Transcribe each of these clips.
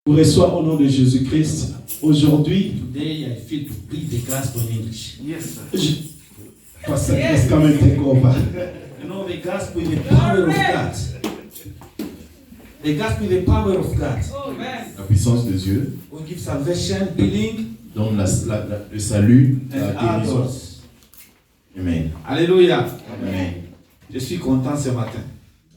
Vous reçoit au nom de Jésus-Christ. Aujourd'hui, today I feel to preach the gospel in English. Yes, sir. Pastor Chris, come and take over. You know, the gospel is the power of God. The gospel is the power of God. La puissance de Dieu We give salvation, healing, donne le salut, la and guérison. others. Amen. Alléluia. Amen. Je suis content ce matin.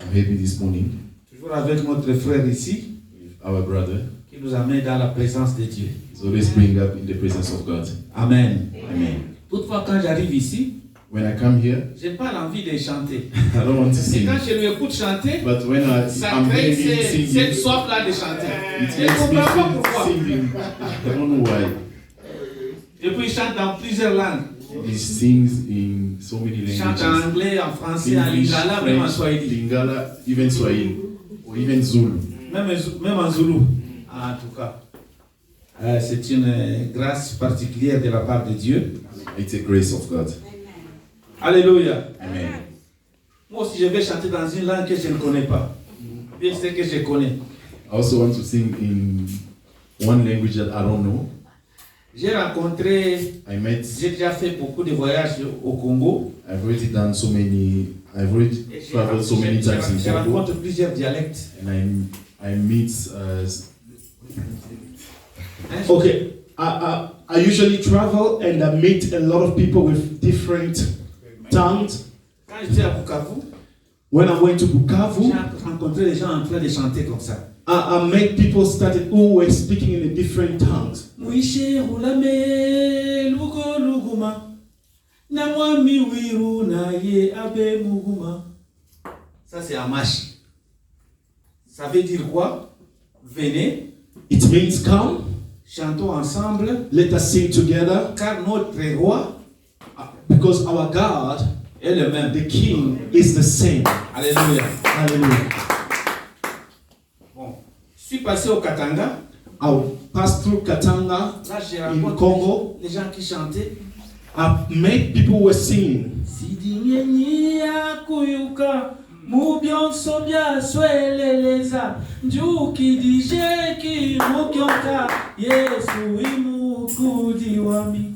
I'm happy this morning Toujours avec notre frère ici, with our brother. qui nous amène dans la présence de Dieu. He's always bring up in the presence of God. Amen. Amen. Toutefois, quand j'arrive ici, When I come here, je n'ai pas l'envie de chanter. I don't want to Et sing. quand je lui écoute chanter, But when ça I'm crée hearing him cette singing, soif-là de chanter. it Je ne makes me comprends pas feel pourquoi. singing. I don't know why. Et puis il chante dans plusieurs langues. He sings in so many Il chante en languages. anglais, en français, en English, lingala, même en French, swahili. Lingala, even Swahili, or even Zulu. Même en Zoulou. En tout cas. C'est une grâce particulière de la part de Dieu. It's a grace of God. Alléluia. Amen. Moi aussi, je vais chanter dans une langue que je ne connais pas. Bien c'est que je connais. I also want to sing in one language that I don't know. J'ai rencontré, j'ai déjà fait beaucoup de voyages au Congo. I've already traveled so many times in Je Congo, rencontre plusieurs dialectes. and I meet okay, I usually travel and I meet a lot of people with different tongues. Quand j'étais à Bukavu, When I went to Bukavu, j'ai rencontré des gens en train de chanter comme ça. I met people started who were speaking in a different tongues. Mwishe hulame lugo luguma na mwami wiru na ye abe muguma. Ça c'est Amashi. Ça veut dire quoi? Venez, It means come, chantons ensemble, let us sing together, car notre roi because our God, est le même. the King, is the same. Alléluia. Hallelujah. Bon, je suis passé au Katanga. I passed through Katanga. Là, j'ai In rencontré Congo. les gens qui chantaient. I met people who were singing. Sidinyenyi ya kuyuka mubyon sobya sweleleza njuki dije ki mukyoka Yesu imukudi wami.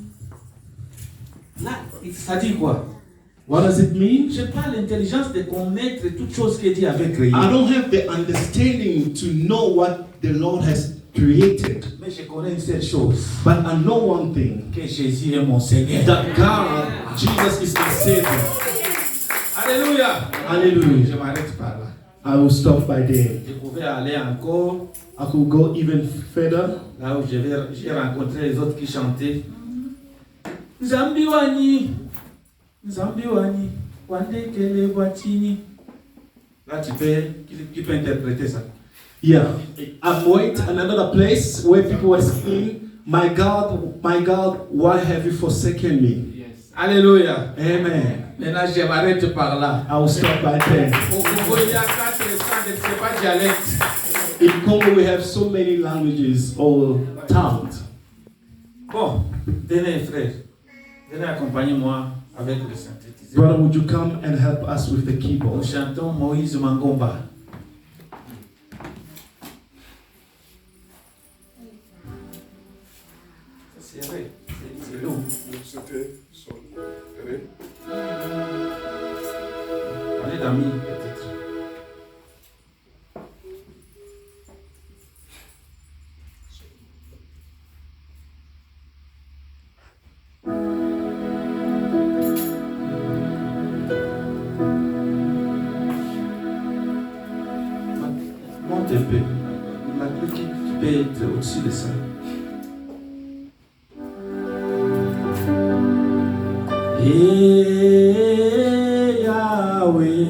Là, ça dit quoi? What does it mean? J'ai pas l'intelligence de connaître toutes choses que Dieu avait créées. I don't have the understanding to know what the Lord has created. Mais je connais une seule chose. But I know one thing. Que Jésus est mon Seigneur. That God, Jesus is my Savior. Alléluia. Hallelujah. Je m'arrête par là. I will stop by there. Je pouvais aller encore I could go even further. là où j'ai rencontré les autres qui chantaient. Nzambi wani, wandekele watini. Là tu peux interpréter ça. Yeah. I'm wait another place where people were singing, my God, why have you forsaken me? Yes. Alléluia. Amen. Maintenant je m'arrête par là. I will stop by there. Au Congo il y a 400 je ne sais pas dialectes. In Congo we have so many languages or tongues. Bon, venez frère, venez accompagner-moi avec le synthétiseur. Brother, would you come and help us with the Nous keyboard? chantons Moïse Mangomba. C'est vrai, c'est long. C'était son ré. Allez d'amis peut-être. Monte un peu. La clé qui peut être au-dessus de ça. Hey Yahweh,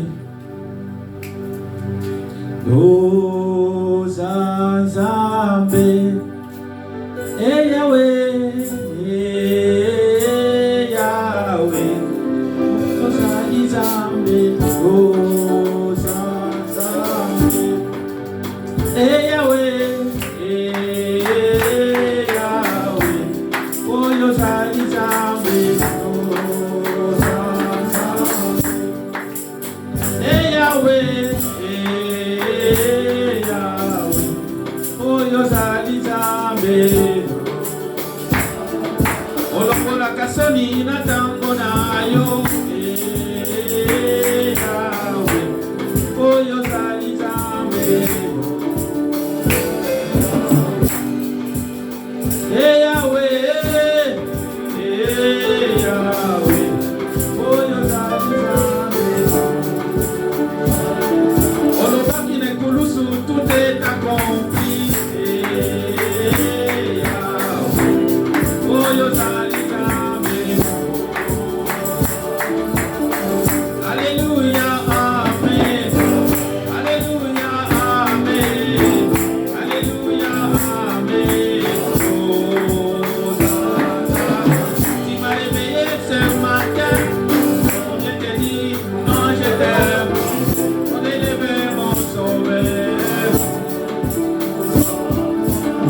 Ozanzambe. Hey Yahweh, hey Yahweh, Ozanzambe, Ozanzambe. Hey Yahweh, hey Yahweh, Ozanzambe, Ozanzambe. Hey Yahweh, oh, ozali Nzambe. Olokola kasoni na tango na yo. Yahweh, oyo ozali Nzambe. Yahweh, Yahweh, oyo ozali Nzambe. Olobaki na ekulusu tout est accompli. Yahweh, oyo ozali Nzambe. Alléluia, amen. Alléluia, amen. Alléluia, amen. Oh, tu m'as réveillé ce matin. Je te dis, non, je t'aime. On est levé, mon sauveur.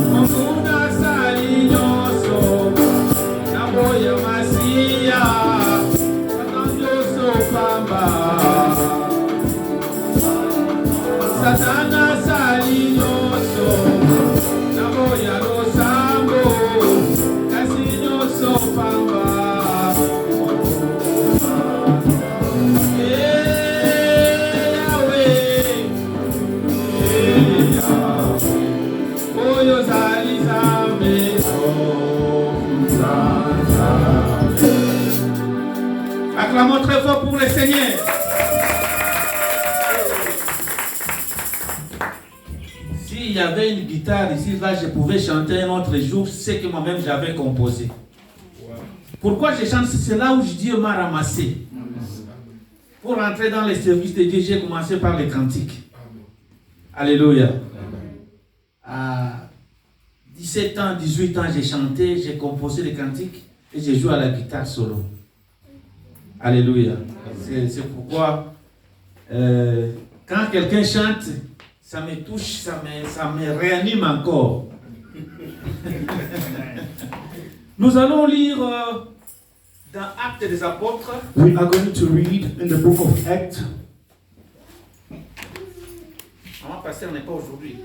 Mon kuna sali nyonso. Naboya masia. Natanjoso pamba. Satana sali nyonso. Naboya losambo. Kasi nyonso pamba. Yahweh, Yahweh, oyo ozali Nzambe, acclamons très fort pour le Seigneur. S'il y avait une guitare ici, là, je pouvais chanter un autre jour ce que moi-même j'avais composé. Pourquoi je chante? C'est là où Dieu m'a ramassé. Pour entrer dans les services de Dieu, j'ai commencé par les cantiques. Alléluia. À 17 ans, 18 ans, j'ai chanté, j'ai composé les cantiques et j'ai joué à la guitare solo. Alléluia. C'est pourquoi quand quelqu'un chante, ça me touche, ça me réanime encore. Nous allons lire dans Actes des Apôtres. We are going to read in the book of Acts. Maman pasteur n'est pas aujourd'hui.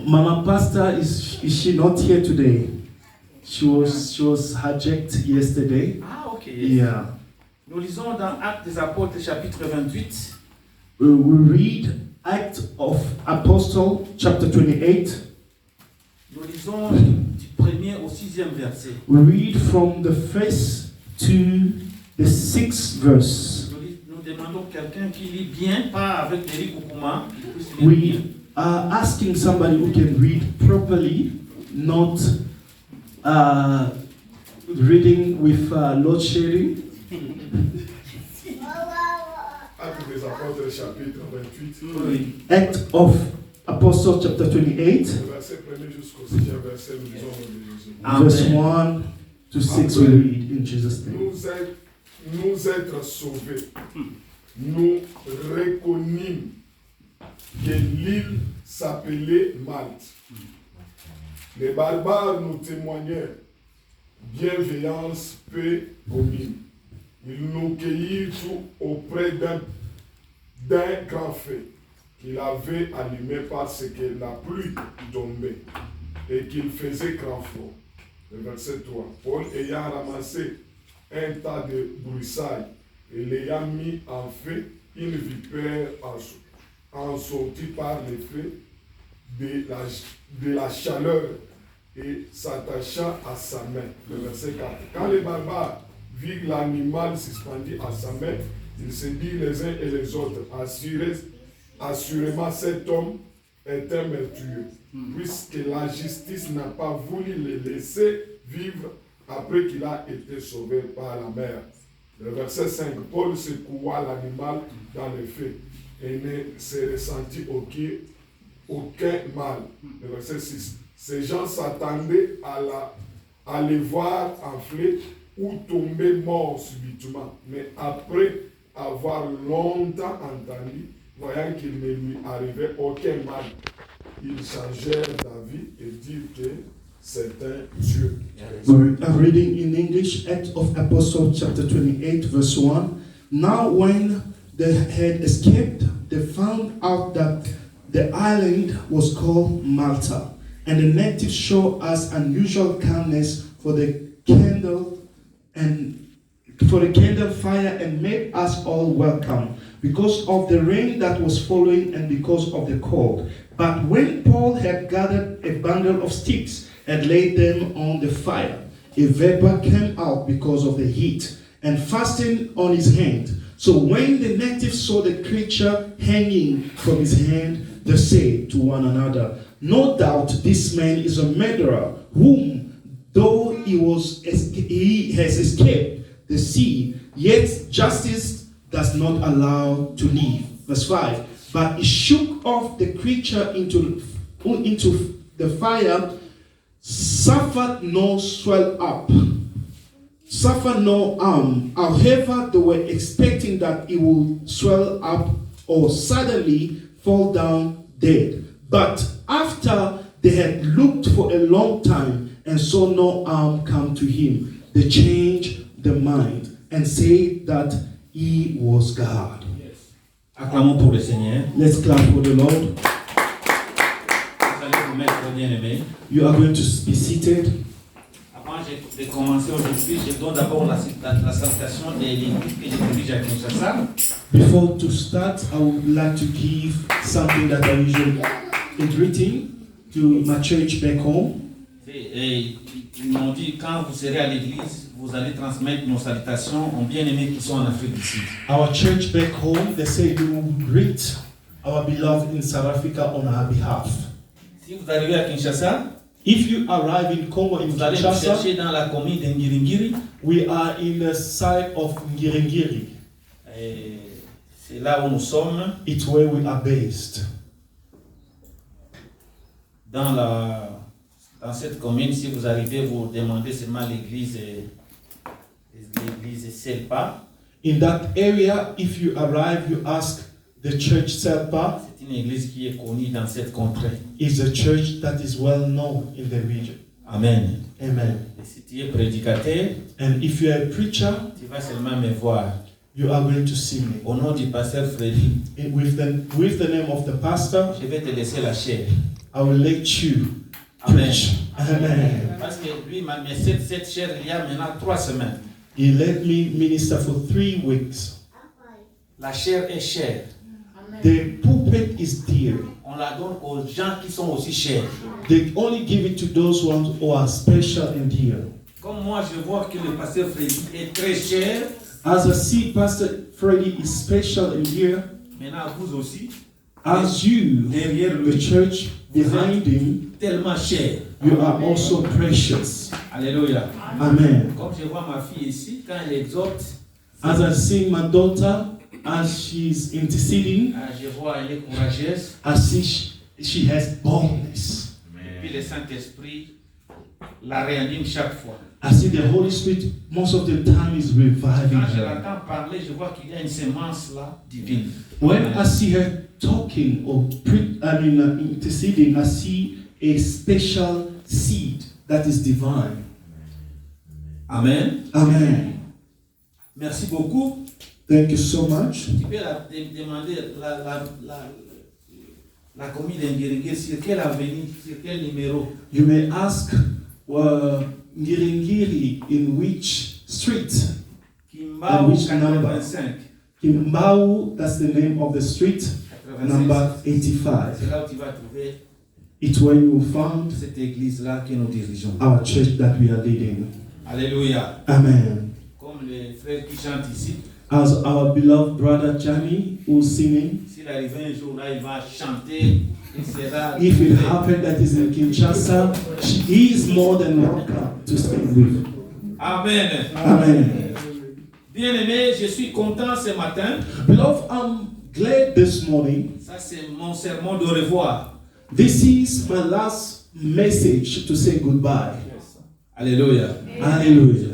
Mama Pastor is she not here today? She was hijacked yesterday. Ah, ok. Yeah. Nous lisons dans Actes des Apôtres, chapitre 28. We read Acts of Apostle, chapter 28. Nous lisons du 1er au 6e verset. We read from the first to the 6th verse. Nous demandons quelqu'un qui lit bien, pas avec Eric Koukouma, qui puisse lire bien. We are asking somebody who can read properly, not reading with load shedding. Actes des Apôtres, chapitre 28, Oui. Act of Apostle, chapter 28, verset 1er jusqu'au 6e verset, nous lisons au nom de Jésus. Amen. verse 1 to 6. We read in Jesus' name. Nous être sauvés, nous reconnûmes que l'île s'appelait Malte. Les barbares nous témoignèrent bienveillance, paix commune. Ils nous cueillirent tout auprès d'un grand feu qu'il avait allumé parce que la pluie tombait et qu'il faisait grand froid. Le verset 3. Paul ayant ramassé un tas de broussailles et l'ayant mis en feu, une vipère en sortit par l'effet de la chaleur et s'attacha à sa main. Le verset 4. Quand les barbares virent l'animal suspendu à sa main, ils se dirent les uns et les autres, assurément cet homme est un meurtrier, puisque la justice n'a pas voulu le laisser vivre après qu'il a été sauvé par la mer. Le verset 5, Paul secoua l'animal dans le feu et ne se ressentit aucun mal. Le verset 6, ces gens s'attendaient à les voir enfler ou tomber morts subitement, mais après avoir longtemps entendu, voyant qu'il ne lui arrivait aucun mal, ils changèrent d'avis et dirent que c'est un Dieu. We are reading in English, Acts of Apostles, chapter 28, verse 1. Now when they had escaped, they found out that the island was called Malta, And the natives showed us unusual kindness for the candle fire and made us all welcome because of the rain that was following and because of the cold. But when Paul had gathered a bundle of sticks and laid them on the fire, a vapor came out because of the heat and fastened on his hand. So when the natives saw the creature hanging from his hand, they said to one another, "No doubt this man is a murderer, whom, though he has escaped the sea, yet justice does not allow to live." Verse 5. But he shook off the creature into the fire, suffered no swell up, suffered no harm. However, they were expecting that it would swell up or suddenly fall down dead. But after they had looked for a long time and saw no harm come to him, they changed their mind and said that he was God. Acclamons pour le Seigneur. Let's clap for the Lord. Vous allez vous mettre, bien-aimés. You are going to be seated. Avant de commencer aujourd'hui, je donne d'abord la salutation de l'église que je dirige à Kinshasa. Before to start, I would like to give something that I usually a greeting to my church back home. Et ils m'ont dit, quand vous serez à l'église, vous allez transmettre nos salutations aux bien-aimés qui sont en Afrique du Sud. Our church back home, they say you will greet our beloved in South Africa on our behalf. Si vous arrivez à Kinshasa, If you arrive in Congo, in vous allez me Kinshasa, chercher dans la commune de Ngiringiri. we are in the side of Ngiringiri. Et c'est là où nous sommes, It's where we are based. dans cette commune. Si vous arrivez, vous demandez seulement l'église Selpa. In that area, if you arrive, you ask the church Selpa. C'est une église qui est connue dans cette contrée. Is a church that is well known in the region. Amen. Amen. Et si tu es prédicateur, And if you are a preacher, tu vas seulement me voir. you are going to see me. Au nom du pasteur Freddy, With the name of the pastor, je vais te laisser la chair. I will let you Amen. preach. Amen. Parce que lui m'a mis cette chair il y a maintenant 3 semaines. He let me minister for 3 weeks. La chair est chère. The pulpit is dear. On la donne aux gens qui sont aussi chers. They only give it to those ones who are special and dear. Comme moi, je vois que le pasteur Freddy est très cher. As I see Pastor Freddy is special and dear, Maintenant, vous aussi, as you, derrière the lui, church behind him, tellement cher. you are also precious. Alléluia. Amen. Comme je vois ma fille ici, quand elle exhorte, As I see my daughter, as she's interceding, je vois elle est courageuse. I see she has boldness. Puis le Saint-Esprit la réanime chaque fois. I see the Holy Spirit most of the time is reviving Quand je her. l'entends parler, je vois qu'il y a une semence là divine. When I see her talking or interceding, I see a special seed that is divine. Amen. Amen. Merci beaucoup. Thank you so much. Tu peux demander la commune d'Ngiringiri sur quelle avenue, sur quel numéro. You may ask Ngiringiri in which street? Kimbao which number? 85. Kimbau, that's the name of the street, number 85. C'est là où tu vas trouver It's where you will find cette église-là que nous dirigeons. our church that we are leading. Alléluia. Amen. Comme les frères qui chantent ici, As our beloved brother Johnny who's singing, s'il arrive un jour là, il va chanter, il sera. if it happened that is in Kinshasa, he is more than welcome to sing with. Amen. Amen. Bien-aimé, je suis content ce matin. Beloved, I'm glad this morning. Ça, c'est mon sermon de revoir. This is my last message to say goodbye. Alléluia. Hallelujah.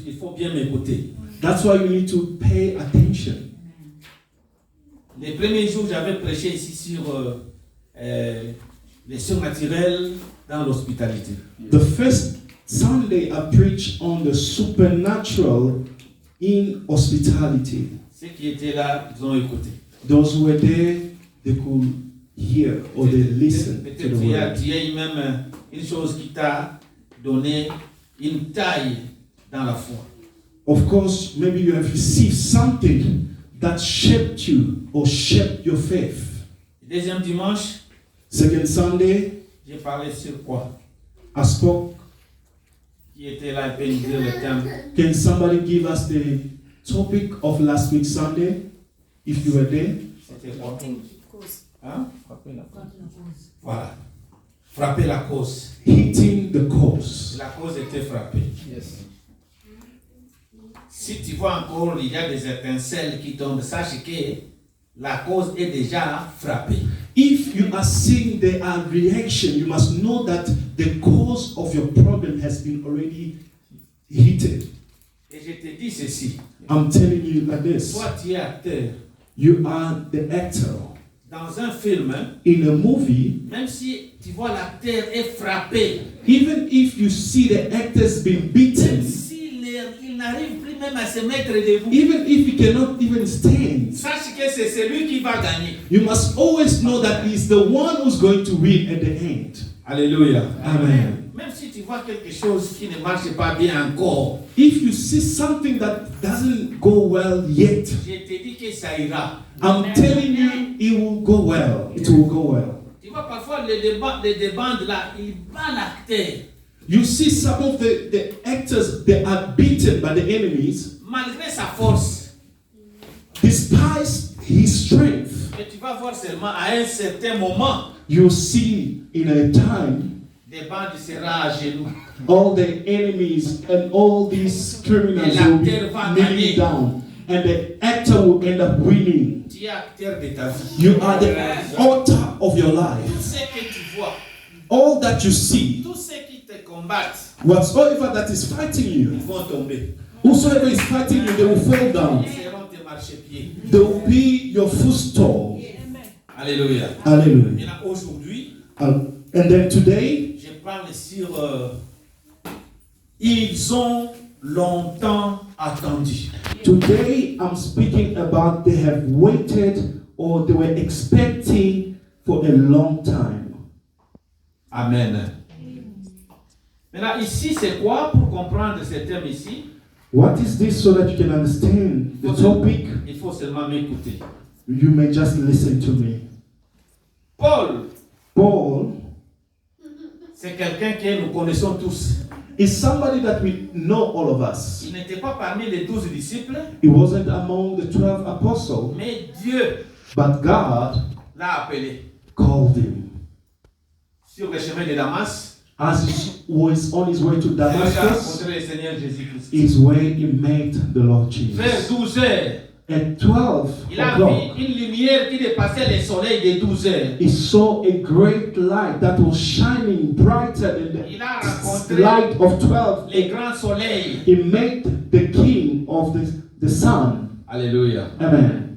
Il faut bien m'écouter. That's why you need to pay attention. Les premiers jours, j'avais prêché ici sur les surnaturels dans l'hospitalité. The first Sunday I preached on the supernatural in hospitality. Ceux qui étaient là, ils ont écouté. Those who were there, they could hear or they listen to Peut-être the tu as, word. tu as eu même une chose qui t'a donné une taille dans la foi. Of course, maybe you have received something that shaped you or shaped your faith. Deuxième dimanche, Second Sunday, j'ai parlé sur quoi? I spoke. Qui était là, il peut nous dire le thème. Can somebody give us the topic of last week Sunday, if you were there? C'était quoi? Hein? Frapper la cause. Voilà. Frapper la cause. Hitting the cause. La cause était frappée. Si tu vois encore, il y a des étincelles qui tombent, sache que la cause est déjà frappée. If you are seeing there are reaction, you must know that the cause of your problem has been already hit. Et je te dis ceci. I'm telling you like this. Toi, tu es acteur. You are the actor. Dans un film, In a movie, même si tu vois l'acteur est frappé, even if you see the actors being même beaten, s'il n'arrive plus même à se mettre debout, even if you cannot even stand, sache que c'est celui qui va gagner. you must always know that he's the one who's going to win at the end. Alléluia. Amen. Même si tu vois quelque chose qui ne marche pas bien encore, If you see something that doesn't go well yet, je te dis que ça ira. I'm telling you, it will go well. It will go well. Tu vois, parfois, les débandes là, ils battent l'acteur. You see some of the actors, they are beaten by the enemies, Malgré sa force. despite his strength. Et tu vas voir seulement à un certain moment, You see in a time, des bandes sera à genoux. all the enemies and all these criminals will be kneeling down, and the actor will end up winning. Tu es acteur de ta vie. You are the author of your Tout life. ce que tu vois, All that you see, tous ceux qui te combattent, whatsoever that is fighting ils you, vont tomber. whosoever is fighting you, they will fall down. Ils seront tes marchepieds. They will be your footstool. Alléluia. Hallelujah. Maintenant, aujourd'hui, And then today, je parle sur ils ont longtemps attendu. today I'm speaking about they have waited or they were expecting for a long time. Amen. Maintenant, ici, c'est quoi pour comprendre ce thème ici? What is this so that you can understand the topic? Il faut seulement m'écouter. You may just listen to me. Paul, Paul c'est quelqu'un que nous connaissons tous. is somebody that we know, all of us. Il n'était pas parmi les 12 disciples, He wasn't among the 12 apostles, mais Dieu but God l'a appelé called him. sur le chemin de Damas. As he was on his way to Il a Damascus, rencontré le Seigneur Jésus-Christ. his way he met the Lord Vers Jesus. 12 heures, At 12 il a o'clock, vu une lumière qui dépassait le soleil de 12 heures. he saw a great light that was shining brighter than Il a the rencontré light of 12. les grands soleils. He met the king of the sun. Alléluia. Amen.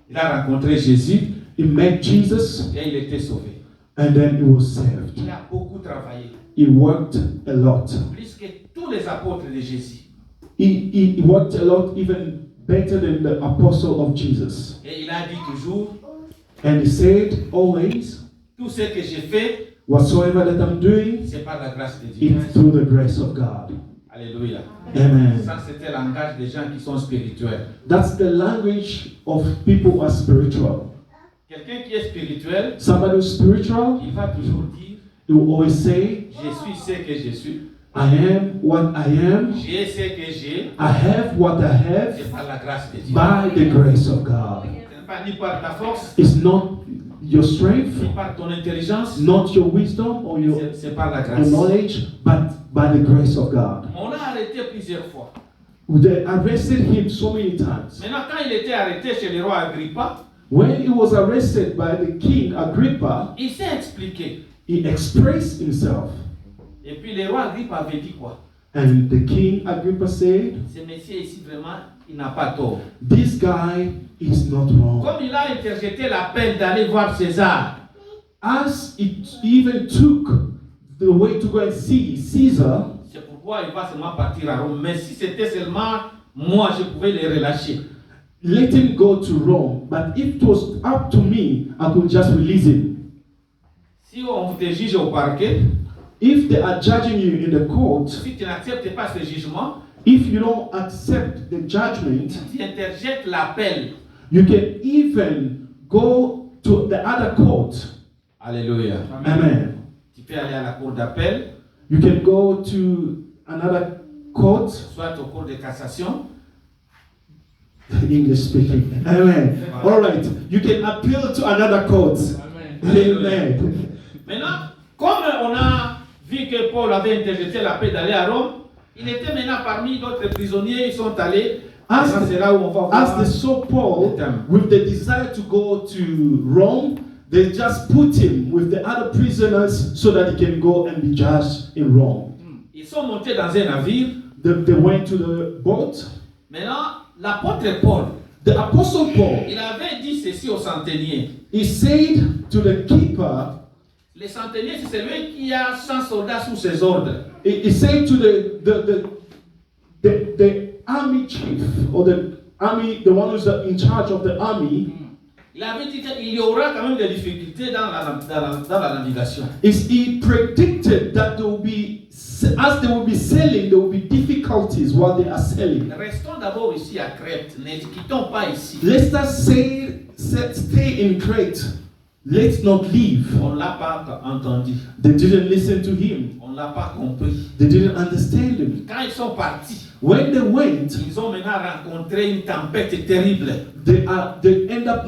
Il a rencontré Jésus He met Jesus et il était sauvé. and then he was saved. Il a beaucoup travaillé, He worked a lot. plus que tous les apôtres de Jésus. He worked a lot, even better than the apostle of Jesus. Et il a dit toujours, And he said always, tout ce que j'ai fait, whatsoever that I'm doing, c'est par la grâce de Dieu. it's through the grace of God. Alléluia. Amen. Ça, c'était le langage des gens qui sont spirituels. That's the language of people who are spiritual. Quelqu'un qui est spirituel, Somebody who's spiritual, il va toujours dire, he will always say, je suis ce que je suis, I am what I am. j'ai ce que j'ai, I have what I have c'est par la grâce de Dieu. by the grace of God. Ce n'est pas ni par ta force, It's not your strength, ni par ton intelligence, not your wisdom or your c'est par la grâce. knowledge, but by the grace of God. On l'a arrêté plusieurs fois. They arrested him so many times. Maintenant, quand il était arrêté chez le roi Agrippa, When he was arrested by the king Agrippa, il s'est expliqué. he expressed himself. Et puis le roi Agrippa avait dit quoi? And the king Agrippa said, Ce monsieur ici, vraiment, il n'a pas tort. this guy is not wrong. Comme il a interjeté la peine d'aller voir César, As it even took the way to go and see Caesar, c'est pourquoi il va seulement partir à Rome. Mais si c'était seulement moi, je pouvais les relâcher. let him go to Rome. But if it was up to me, I could just release him. Si on te juge au parquet, If they are judging you in the court, si tu n'acceptes pas ce jugement, if you don't accept the judgment, tu interjettes l'appel. you can even go to the other court. Alléluia. Amen. Tu peux aller à la cour d'appel, You can go to another court. soit au cours de cassation. English speaking. Amen. All right. You can appeal to another court. Amen. Maintenant, comme on a vu que Paul avait interjeté l'appel d'aller à Rome, il était maintenant parmi d'autres prisonniers, ils sont allés. C'est là où on va voir. As they saw Paul with the desire to go to Rome, they just put him with the other prisoners so that he can go and be judged in Rome. Ils sont montés dans un navire. They went to the boat. Maintenant, l'apôtre Paul, The apostle Paul, il avait dit ceci au centenier. he said to the keeper, Le centenier, c'est celui qui a 100 soldats sous ses ordres. he said to the army chief, or the army, the one who's in charge of the army, Il avait dit qu'il y aura quand même des difficultés dans la navigation. he predicted that there will be, as they will be sailing, there will be difficulties while they are sailing. Restons d'abord ici à Crète, ne quittons pas ici. Let's just stay in Crete. Let's not leave. On ne l'a pas entendu, They didn't listen to him. on ne l'a pas compris. They didn't understand him. Quand ils sont partis, When they went, ils ont maintenant rencontré une tempête terrible. they end up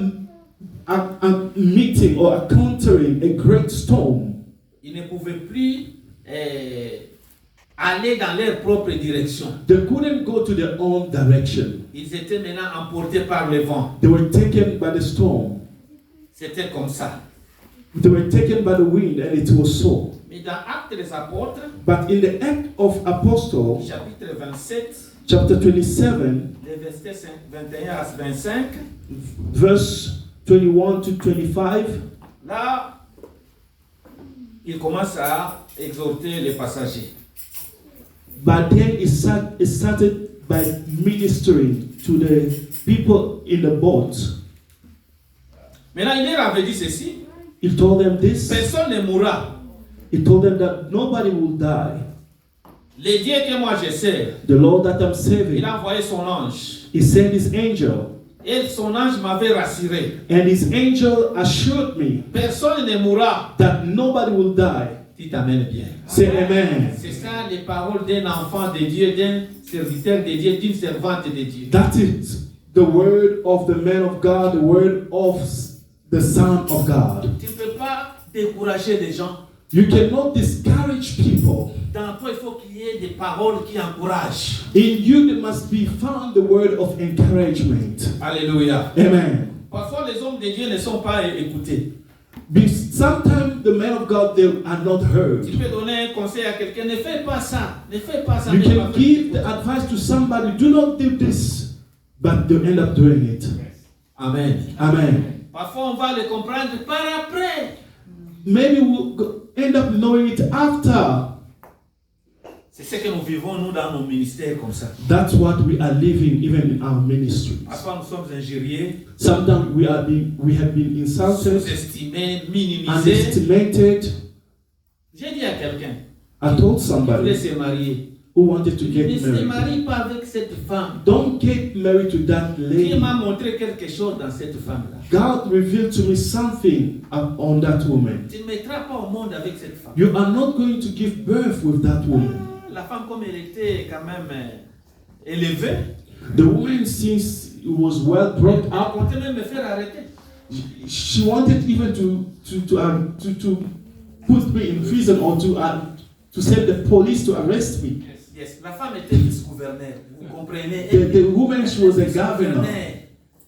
meeting or encountering a great storm. Ils ne pouvaient plus aller dans leur propre direction. They couldn't go to their own direction. Ils étaient maintenant emportés par le vent. They were taken by the storm. C'était comme ça. They were taken by the wind, and it was so. Mais dans Actes des Apôtres, But in the Act of Apostles, chapitre 27, chapter 27, les versets 21 à 25, verse 21 to 25, là, il commence à exhorter les passagers. but then it started by ministering to the people in the boat. Maintenant, il leur avait dit ceci, He told them this. personne ne mourra. He told them that nobody will die. Le Dieu que moi je sers, The Lord that I'm il serving, a envoyé son ange. He sent His angel, Et son ange m'avait rassuré. and His angel assured me Personne ne mourra. that nobody will die. Tu t'amènes bien. Say amen. C'est ça les paroles d'un enfant de Dieu, d'un serviteur de Dieu, d'une servante de Dieu. That is the word of the man of God, the word of the Son of God. Tu ne peux pas décourager les gens. You cannot discourage people. Dans toi, il faut qu'il y ait des paroles qui encouragent. In you, there must be found the word of encouragement. Alléluia. Amen. Parfois, les hommes de Dieu ne sont pas écoutés. Sometimes the men of God, they are not heard. Tu peux donner un conseil à quelqu'un, ne fais pas ça, ne fais pas ça. You ne fais pas can ça. give the advice to somebody, do not do this, but they end up doing it. Amen. Amen. Parfois, on va le comprendre par après. Maybe we'll end up knowing it after. C'est ce que nous vivons, nous, dans nos ministères comme ça. That's what we are living even in our ministries. Parfois, nous sommes injuriés, Sometimes we have been insulted, sous-estimés, minimisés. underestimated. J'ai dit à quelqu'un I told qui voulait somebody se marier, who wanted to ne get se married, marie pas avec cette femme. don't get married to that Dieu lady. m'a montré quelque chose dans cette femme-là. God revealed to me something on that woman. Tu ne mettras pas au monde avec cette femme. You are not going to give birth with that woman. La femme, comme elle était quand même élevée, The woman, since it was well brought elle up, comptait même me faire arrêter. she wanted even to put me in prison or to send the police to arrest me. Yes. La femme était vice-gouverneur. Vous comprenez? The woman, she was a governor,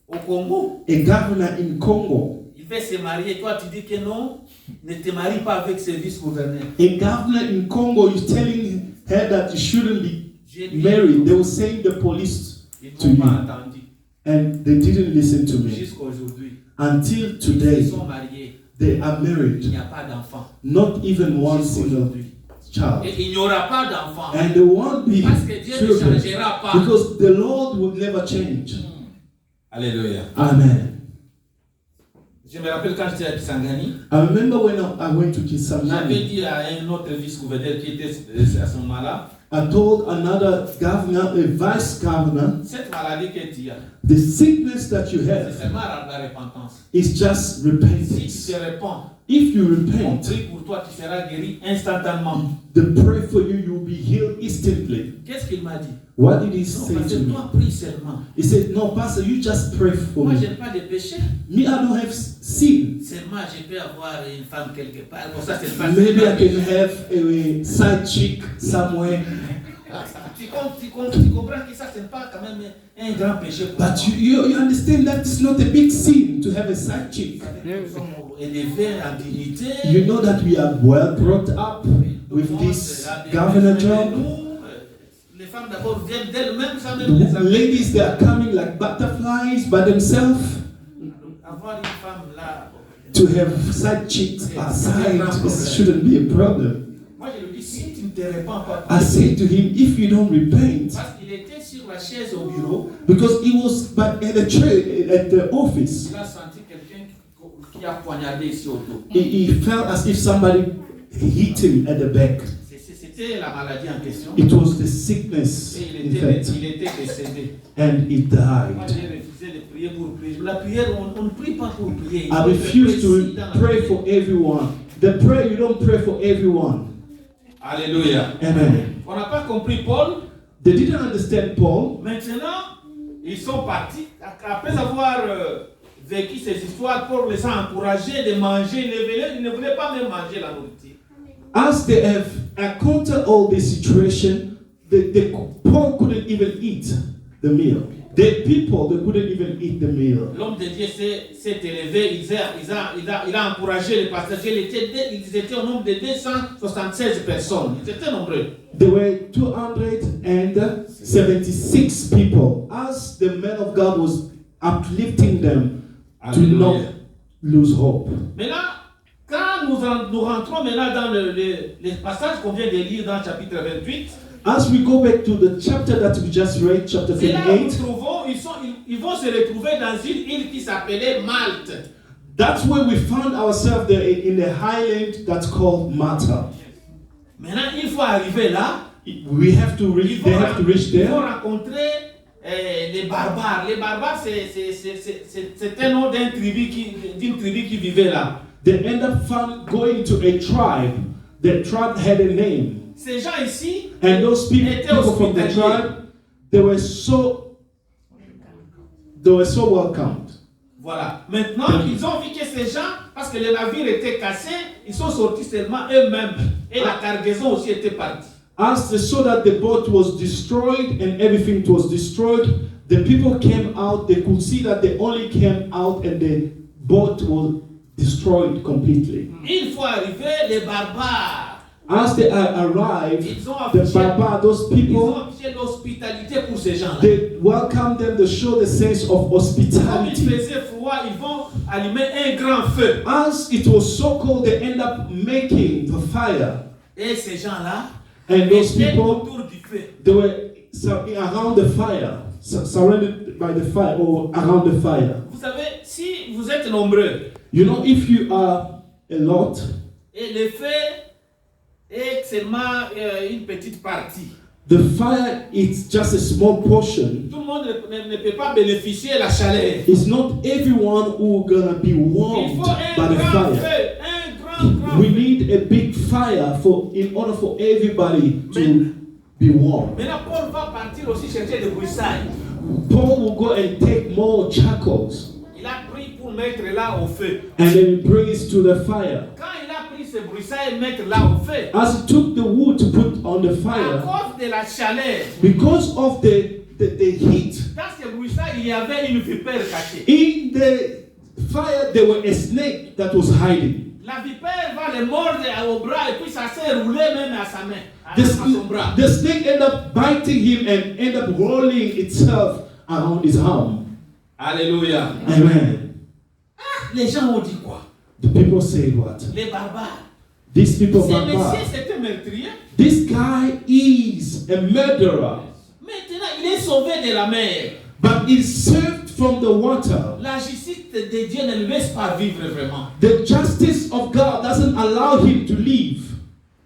Au Congo. a governor in Congo. Il veut se marier. Toi, tu dis que non, ne te marie pas avec ce vice-gouverneur. A governor in Congo is telling her that you shouldn't be J'ai dit, married. They will send the police ils to n'ont pas you. entendu. And they didn't listen to me. Jusqu'à aujourd'hui. Until Ils today, sont mariés. they are Il married. n'y a pas d'enfant. Not even one Jusqu'à single aujourd'hui. child. Et il n'y aura pas d'enfant. And they won't be Parce que Dieu ne children changera pas. because the Lord will never change. Alléluia. Amen. Je me rappelle quand j'étais à Kisangani, I remember when I went to j'avais Kisangani, dit à un autre vice-gouverneur qui était à ce moment-là, I told another governor, a vice governor, cette maladie que tu as, the sickness that you c'est have seulement la repentance. is just Si tu repentance. te répands, If you on repent, prie pour toi, tu seras guéri instantanément. the pray for you, you'll be healed instantly. Qu'est-ce qu'il m'a dit? What did he Non, say parce to que me? toi, prie seulement. He said, no, Pastor, you just pray for Moi, je me. n'ai pas de péché. Me, I don't have sin. Seulement, je peux avoir une femme quelque part. Pour ça, c'est pas Maybe I can have a side chick somewhere. Tu comprends que ça, ce n'est pas quand même un grand péché pour But you understand that it's not a big sin to have a side chick. Nous sommes élevés en dignité. You know that we are well brought up with this governor job. Les femmes d'abord viennent d'elles-mêmes, ça The même les amis. ladies, they are coming like butterflies by themselves. Avoir une femme là. To have side chicks aside, this shouldn't be a problem. Moi, je lui dis, si tu ne te répands pas, I said to him, if you don't repent, parce qu'il était sur la chaise au bureau, because he was but at the chair at the office, il a senti quelqu'un qui a poignardé ici autour. he felt as if somebody hit him at the back. C'était la maladie en question. It was the sickness, Et in fact, il était décédé. and he Moi, died. j'ai refusé de prier pour prier. La prière, on ne prie pas pour prier. I refuse to pray for everyone. The prayer, you don't pray for everyone. Alléluia. Amen. On n'a pas compris Paul. They didn't understand Paul. Maintenant, ils sont partis. Après avoir vécu ces histoires, Paul les a encouragés de manger. Ils ne voulaient pas même manger la nourriture. As they have encountered all this situation, Paul couldn't even eat the meal. The people, they couldn't even eat the meal. L'homme de Dieu s'est élevé, il a encouragé les pasteurs. Ils étaient au nombre de 276 personnes. Ils étaient nombreux. There were 276 people. As the man of God was uplifting them to not lose hope. Maintenant, quand nous rentrons maintenant dans les passages qu'on vient de lire dans le chapitre 28, As we go back to the chapter that we just read, chapter c'est là où nous 28, trouvons, ils vont se retrouver dans une île qui s'appelait Malte. that's where we found ourselves there in the highland that's called Malta. Maintenant, il faut arriver là. We have to reach, they have to reach Ils vont there. rencontrer les barbares. Les barbares, c'est un nom d'une tribu qui vivait là. They end up going to a tribe. The tribe had a name. Ces gens ici, And those people étaient from the hospitaliers. tribe, they were so welcomed. Voilà. Maintenant, ils ont vu que ces gens, parce que le navire était cassé, ils sont sortis seulement eux-mêmes. Et la cargaison aussi était partie. As they saw that the boat was destroyed and everything was destroyed, the people came out. They could see that they only came out and the boat was destroyed completely. Une fois arrivés, les barbares, As they arrived, ils ont the affiché, Baba, those ils ont people, affiché l'hospitalité pour ces gens-là. they welcomed them to show the sense of Comme il hospitality. faisait froid, ils vont allumer un grand feu. As it was so cold, they end up making the fire. Et ces gens-là And those étaient people, autour du feu. they were around the fire, surrounded by the fire or around the fire. Vous savez, si vous êtes nombreux, You know, if you are a lot, et le feu est seulement une petite partie, the fire is just a small portion. tout le monde ne peut pas bénéficier de la chaleur. It's not everyone who gonna be Il warmed faut by un the grand fire. feu, un grand We feu. need a big fire in order for everybody to be warm. Maintenant, Paul va partir aussi chercher des broussailles. Paul will go and take more charcoals Il a pris pour mettre là au feu. and then bring it to the fire. Quand il a pris ces broussailles et mettre là au feu, As he took the wood to put on the à fire, cause de la chaleur, because of the heat, dans ces broussailles, il y avait une vipère cachée. in the fire there was a snake that was hiding. La vipère va le mordre au bras et puis ça s'est roulé même à sa main, à The, son bras. the snake ended up biting him and ended up rolling itself around his arm. Alléluia. Amen. Les gens ont dit quoi? The people say what? Les barbares. These people Ce barbare. monsieur, c'était meurtrier. This guy is a murderer, Maintenant, il est sauvé de la mer. but is saved from the water. La justice de Dieu ne le laisse pas vivre vraiment. The justice of God doesn't allow him to live.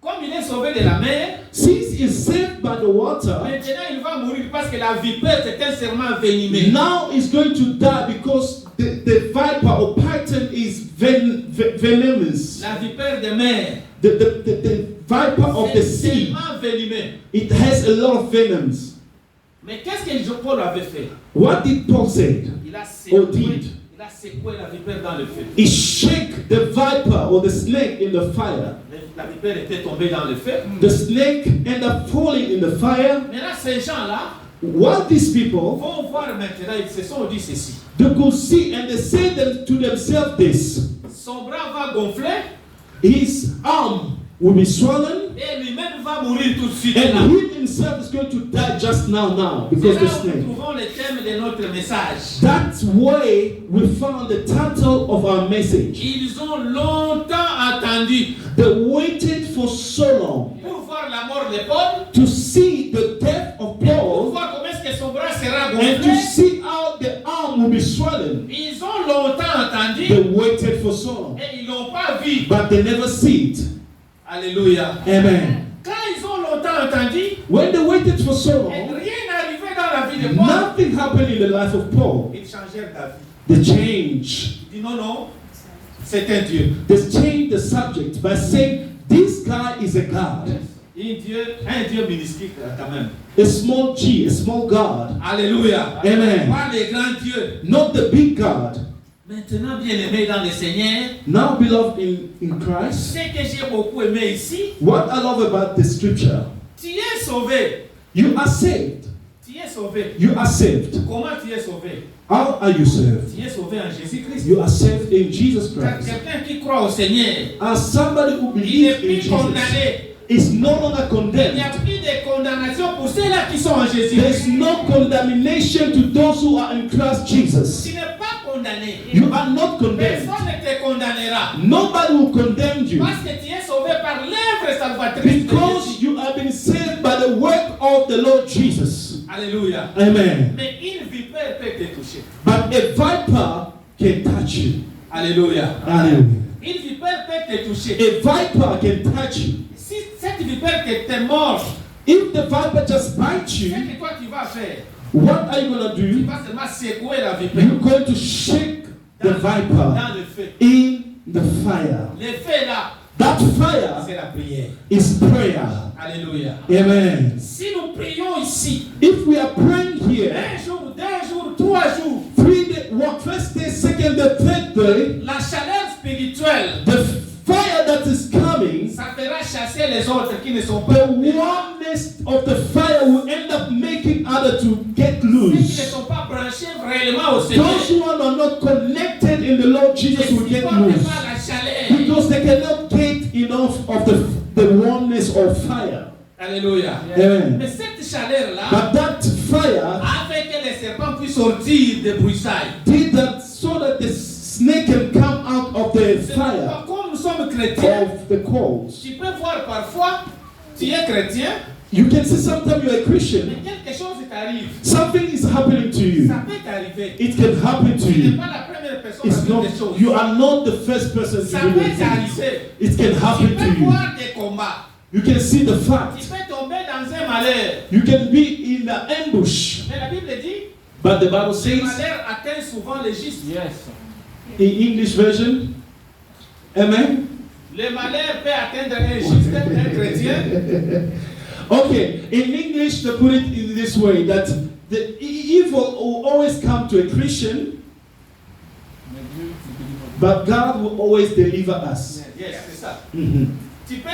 Comme il est sauvé de la mer, Since he's saved by the water, maintenant il va mourir parce que la vipère c'est un serment venimeux. now he's going to die because the viper or python is venomous. La vipère de mer, The viper of the c'est sea, serment venimeux. it has a lot of venoms. Mais qu'est-ce que Paul avait fait? What did Paul say? Il a Or did? secoué la vipère dans le feu. He shook the viper or the snake in the fire. La vipère était tombée dans le feu. The snake ended up falling in the fire. Maintenant ces gens-là What these people, vont voir maintenant, ils se sont dit ceci. they could see and they say to themselves this. Son bras va gonfler His arm will be swollen et lui-même va mourir tout de suite. and Là. he himself is going to die just now C'est because là the où nous snake. trouvons le thème de notre message. That's why we found the title of our message. Ils ont longtemps attendu They waited for so long pour voir la mort de Paul, to see the death of pour Paul voir comment est-ce que son bras sera and to gonflé. see how the arm will be swollen. Ils ont longtemps attendu They waited for so long, et ils n'ont pas vu. but they never see it. Alléluia. Amen. Quand ils ont longtemps attendu, When they waited for so et long, rien n'arrivait dans la vie de Paul. nothing happened in the life of Paul. Ils changèrent d'avis. They changed. Ils disent non, non, c'est un Dieu. They changed the subject by saying, this guy is a God. Un Dieu minuscule quand même. A small G, a small God. Alléluia. Amen. Pas les grands dieux. Not the big God. Maintenant, bien-aimé dans le Seigneur, Now, beloved in Christ, ce que j'ai beaucoup aimé ici, what I love about the scripture, tu es sauvé. you are saved. Tu es sauvé. You are saved. Comment tu es sauvé? How are you saved? Tu es sauvé en Jésus-Christ. You are saved in Jesus Car Christ. quelqu'un qui croit au Seigneur, As somebody who il n'est believes in plus Jesus condamné. is no longer Il n'y condemned. a plus de condamnation pour ceux-là qui sont en There's Jésus-Christ. no condemnation to those who are in Christ Jesus. Tu n'es pas condamné. You are not condemned. Personne ne te condamnera. Nobody will condemn you Parce que tu es sauvé par l'œuvre salvatrice de because Jésus. you have been saved by the work of the Lord Jesus. Alléluia. Amen. Mais une vipère peut te toucher. But a viper can touch you. Alléluia. Hallelujah. Une vipère peut te toucher. A viper can touch you. Si cette vipère te mord, If the viper just bites ce you, que toi tu vas faire, what are you going to tu do? vas seulement secouer la vipère You're going to shake the viper dans le feu. in the fire. Le feu là, That fire c'est la prière. is prayer. Alléluia. Amen. Si nous prions ici, If we are praying here, un jour, 2 jours, 3 jours, 3 day, what, first day, second day, third day, la chaleur spirituelle, the fire that is coming, ça fera chasser les autres qui ne sont pas the warmness of the fire will end up making others to get ceux qui ne loose. sont pas branchés réellement au Seigneur. Those who are not connected in the Lord Jesus will Ils ne get supportent loose pas la chaleur. because they cannot get enough of the warmness of fire. Alléluia. Amen. Mais cette chaleur-là But that fire a fait que les serpents puissent sortir des broussailles. did that so that the snake can come out of the C'est fire pourquoi, comme nous sommes chrétiens, of the coals. tu peux voir parfois, tu es chrétien, You can see sometimes you're a Christian, mais quelque chose t'arrive. something is happening to you. Ça peut t'arriver. It can happen to Tu n'es you. pas la première personne à It's vivre not, des choses. you are not the first person Ça to do peut this. t'arriver. It can Tu happen to peux you. voir des combats. You can see the Tu fact. peux tomber dans un malheur. You can be in the ambush. Mais la Bible dit, But the Bible le says malheur atteint souvent les justes. in English version, amen. Le malheur peut atteindre un juste, un chrétien. Okay, in English they put it in this way that the evil will always come to a Christian, but God will always deliver us. Yes, c'est ça. Mhm. Tu peux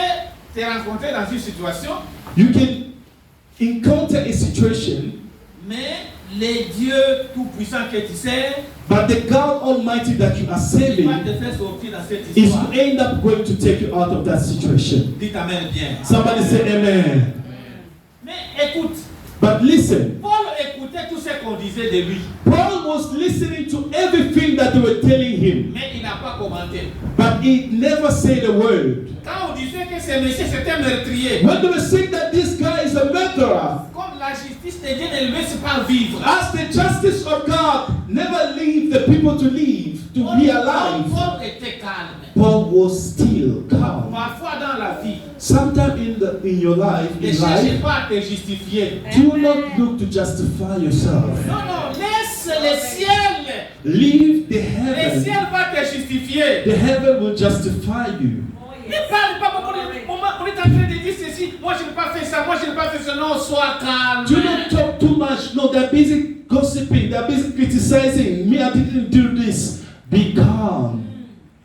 te rencontrer dans une situation, You can encounter a situation, mais le Dieu tout-puissant que tu sers, but the God Almighty that you are il va saving te faire sortir dans cette is histoire. end up going to take you out of that situation. Dites Amen bien. Somebody say amen. Mais écoute, But listen, Paul écoutait tout ce qu'on disait de lui, Paul was listening to everything that they were telling him, mais il n'a pas commenté. but he never said a word. Quand on disait que ce monsieur c'était meurtrier, When they were saying that this guy is a murderer, comme la justice de Dieu ne le laisse pas vivre, as the justice of God never leave the people to live, to be alive. Paul était calme. Paul was still calm. Parfois dans la vie, Sometimes in your life, ne in cherchez life, pas à te justifier. do not look to justify yourself. Non, non, laisse le ciel. Leave the Le heaven. ciel va te justifier. The heaven will justify you. Ne parle pas pour on est en train de dire ceci. Moi, je n'ai pas fait ça. Moi, je n'ai pas fait ça. Non, sois calme. Do not talk too much. No, they're busy gossiping. They're busy criticizing. Me, I didn't do this. Be calm.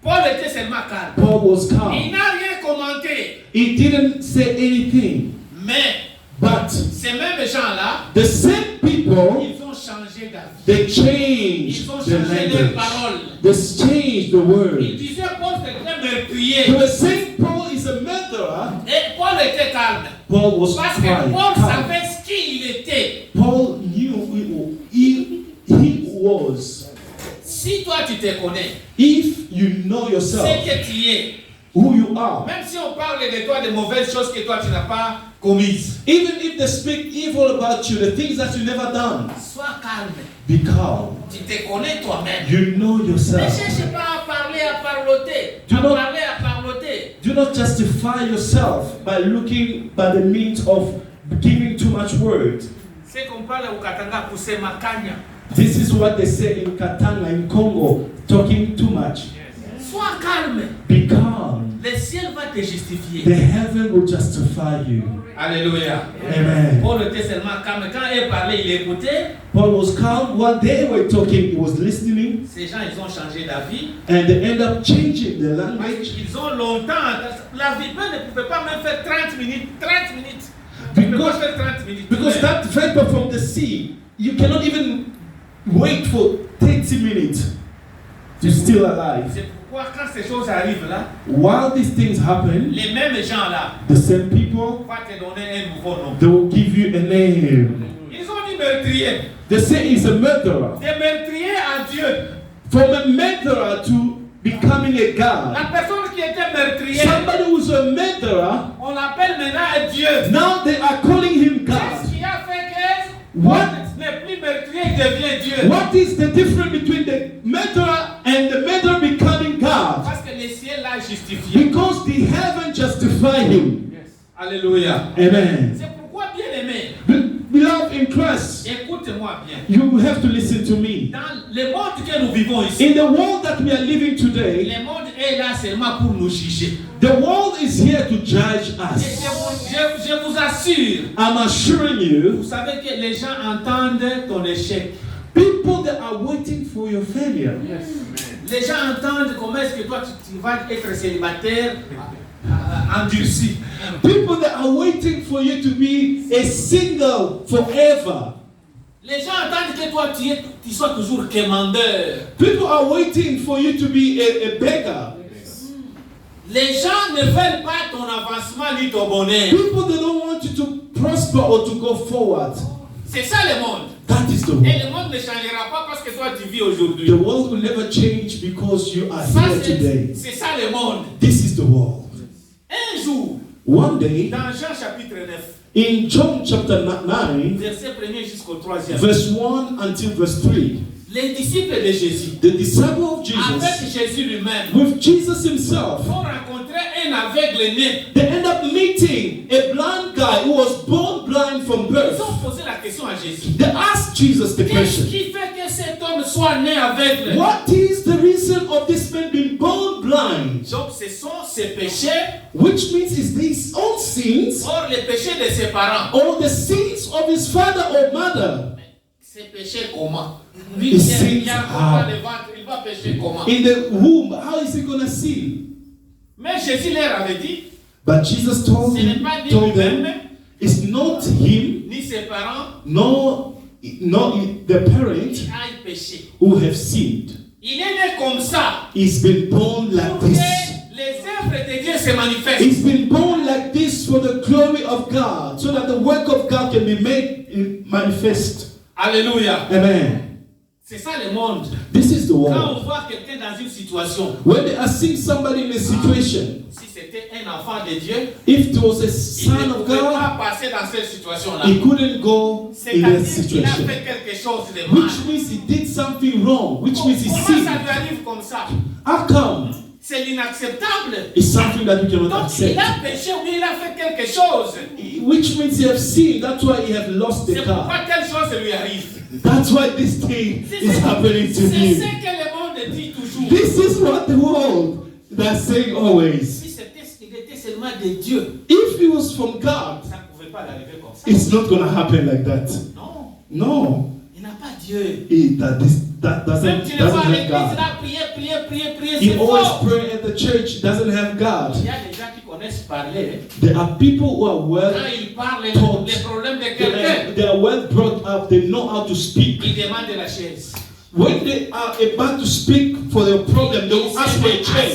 Paul était seulement calme. Paul was Il calm. n'a rien commenté. He didn't say anything. Mais But ces mêmes gens-là, the same people, ils ont changé d'avis. they changed Ils ont the changé leurs language. paroles. They changed the Il word. disait Paul était They meurtrier. were saying Paul is a murderer. Et Paul était calme. Paul was Parce que quiet. Paul calm. savait ce qu'il était. Paul knew who he was. Si toi tu te connais, If you know c'est yourself, que tu es. who you are, Même si on parle de toi de mauvaises choses que toi tu n'as pas commises, even if they speak evil about you, the things that you never done, sois calme. be calm. Tu te connais toi-même. You know Ne yourself. cherche pas à parler, à parloter. Do À not- parler, à parloter. Do not justify yourself by looking by the means of giving too much word. C'est qu'on parle au Katanga kusema kanya. This is what they say in Katanga, in Congo, talking too much. Sois calme. Be calm. Le ciel va te justifier. The heaven will justify you. Alléluia. Amen. Paul était seulement calme. Quand il parlait, il écoutait. Paul was calm while they were talking, he was listening, Ces gens, ils ont changé d'avis. and they end up changing the language. Ils ont longtemps. La vipère ne pouvait pas même faire 30 minutes. 30 minutes. Tu ne peux pas faire 30 minutes. Because that vapor from the sea, you cannot even wait for 30 minutes to still alive. C'est pourquoi quand ces choses arrivent là, While these things happen, les mêmes gens là the same people, vont te donner un nouveau nom. they will give you a name. Ils ont dit meurtrier. They say he's a murderer. Des meurtriers en Dieu. From a murderer to becoming a god. La personne qui était meurtrier, Somebody who's a murderer, on l'appelle maintenant Dieu. now they are calling him God. Qu'est-ce qui a fait que What? n'est plus meurtrier, il devient Dieu? What is the difference between the murderer and the murderer becoming God? Parce que le ciel l'a justifié. Because the heaven justified him. Alléluia. Amen. C'est pourquoi, bien aimé, Beloved in Christ, écoute-moi bien. you have to listen to me. Dans le monde que nous vivons ici, In the world that we are living today, le monde est là seulement pour nous juger. the world is here to judge Et us. je vous assure, I'm assuring vous you, savez que les gens entendent ton échec. people that are waiting for your failure. Les gens entendent comment est-ce que toi tu vas être célibataire endurci. People that are waiting for you to be a single forever. Les gens attendent que toi tu sois toujours quémandeur. People are waiting for you to be a beggar. Les gens ne veulent pas ton avancement ni ton bonheur. People that don't want you to prosper or to go forward. C'est ça le monde. That is the Et world. le monde ne changera pas parce que toi tu vis aujourd'hui. The world will never change because you are Ça, here today. c'est ça le monde. This is the world. Un jour, One day, dans Jean chapitre 9, in John chapter 9, verset 1er jusqu'au 3e, verse 1 until verse 3, les disciples de Jésus, the disciple of avec Jesus, Jésus lui-même, with Jesus himself, vont rencontrer un aveugle né. they end up meeting a blind guy who was born blind from Ils birth. ont posé la question à Jésus. They asked Jesus the Qu'est-ce question, qui fait que cet homme soit né aveugle? what is the reason of this man being born blind? Donc ce sont ses péchés, Which means is these own sins or les péchés de ses parents. or the sins of his father or mother? Ces péchés comment? He sins Il y a how? le ventre, il va pécher comment? In the womb, how is he gonna sin? Mais Jésus leur avait dit, But Jesus told ce n'est pas ni them, lui-même, it's not him, ni ses parents nor the parent qui aillent pécher. who have sinned. Il est né comme ça He's been born like pour que this. les œuvres de Dieu se manifestent. He's been born like this for the glory of God, so that the work of God can be made manifest. Alléluia. Amen. C'est ça le monde. This is the Quand world. on voit quelqu'un dans une situation, When they are seeing somebody in a situation, si c'était un enfant de Dieu, if there was a il son ne of pouvait God, pas passer dans cette situation-là. he couldn't go in that C'est-à-dire qu'il a situation. fait quelque chose de mal. Which means he did something wrong, which means he Comment ça sinned. lui arrive comme ça? How come? C'est l'inacceptable. It's something that we cannot Donc accept. il a péché ou bien il a fait quelque chose. Which means he have sinned. That's why he have lost the C'est car. pourquoi telle chose lui arrive. That's why this thing is happening to C'est ce him. que le monde dit toujours. This is what the world is saying always. Si il était seulement de Dieu, If it was from God, ça ne pouvait pas arriver comme ça. it's not going to happen like that. Non, No, il n'a pas Dieu. that Même doesn't tu le vois à have l'église, God. là, prier, He c'est always fort. pray at the church, doesn't have God. Il y a des gens qui connaissent parler. There are people who are Quand well, ils parlent Taught. les problèmes de they quelqu'un, are well brought up, they know how to speak. ils demandent la chaise. When they are about to speak for their problem, they will ask for a chair.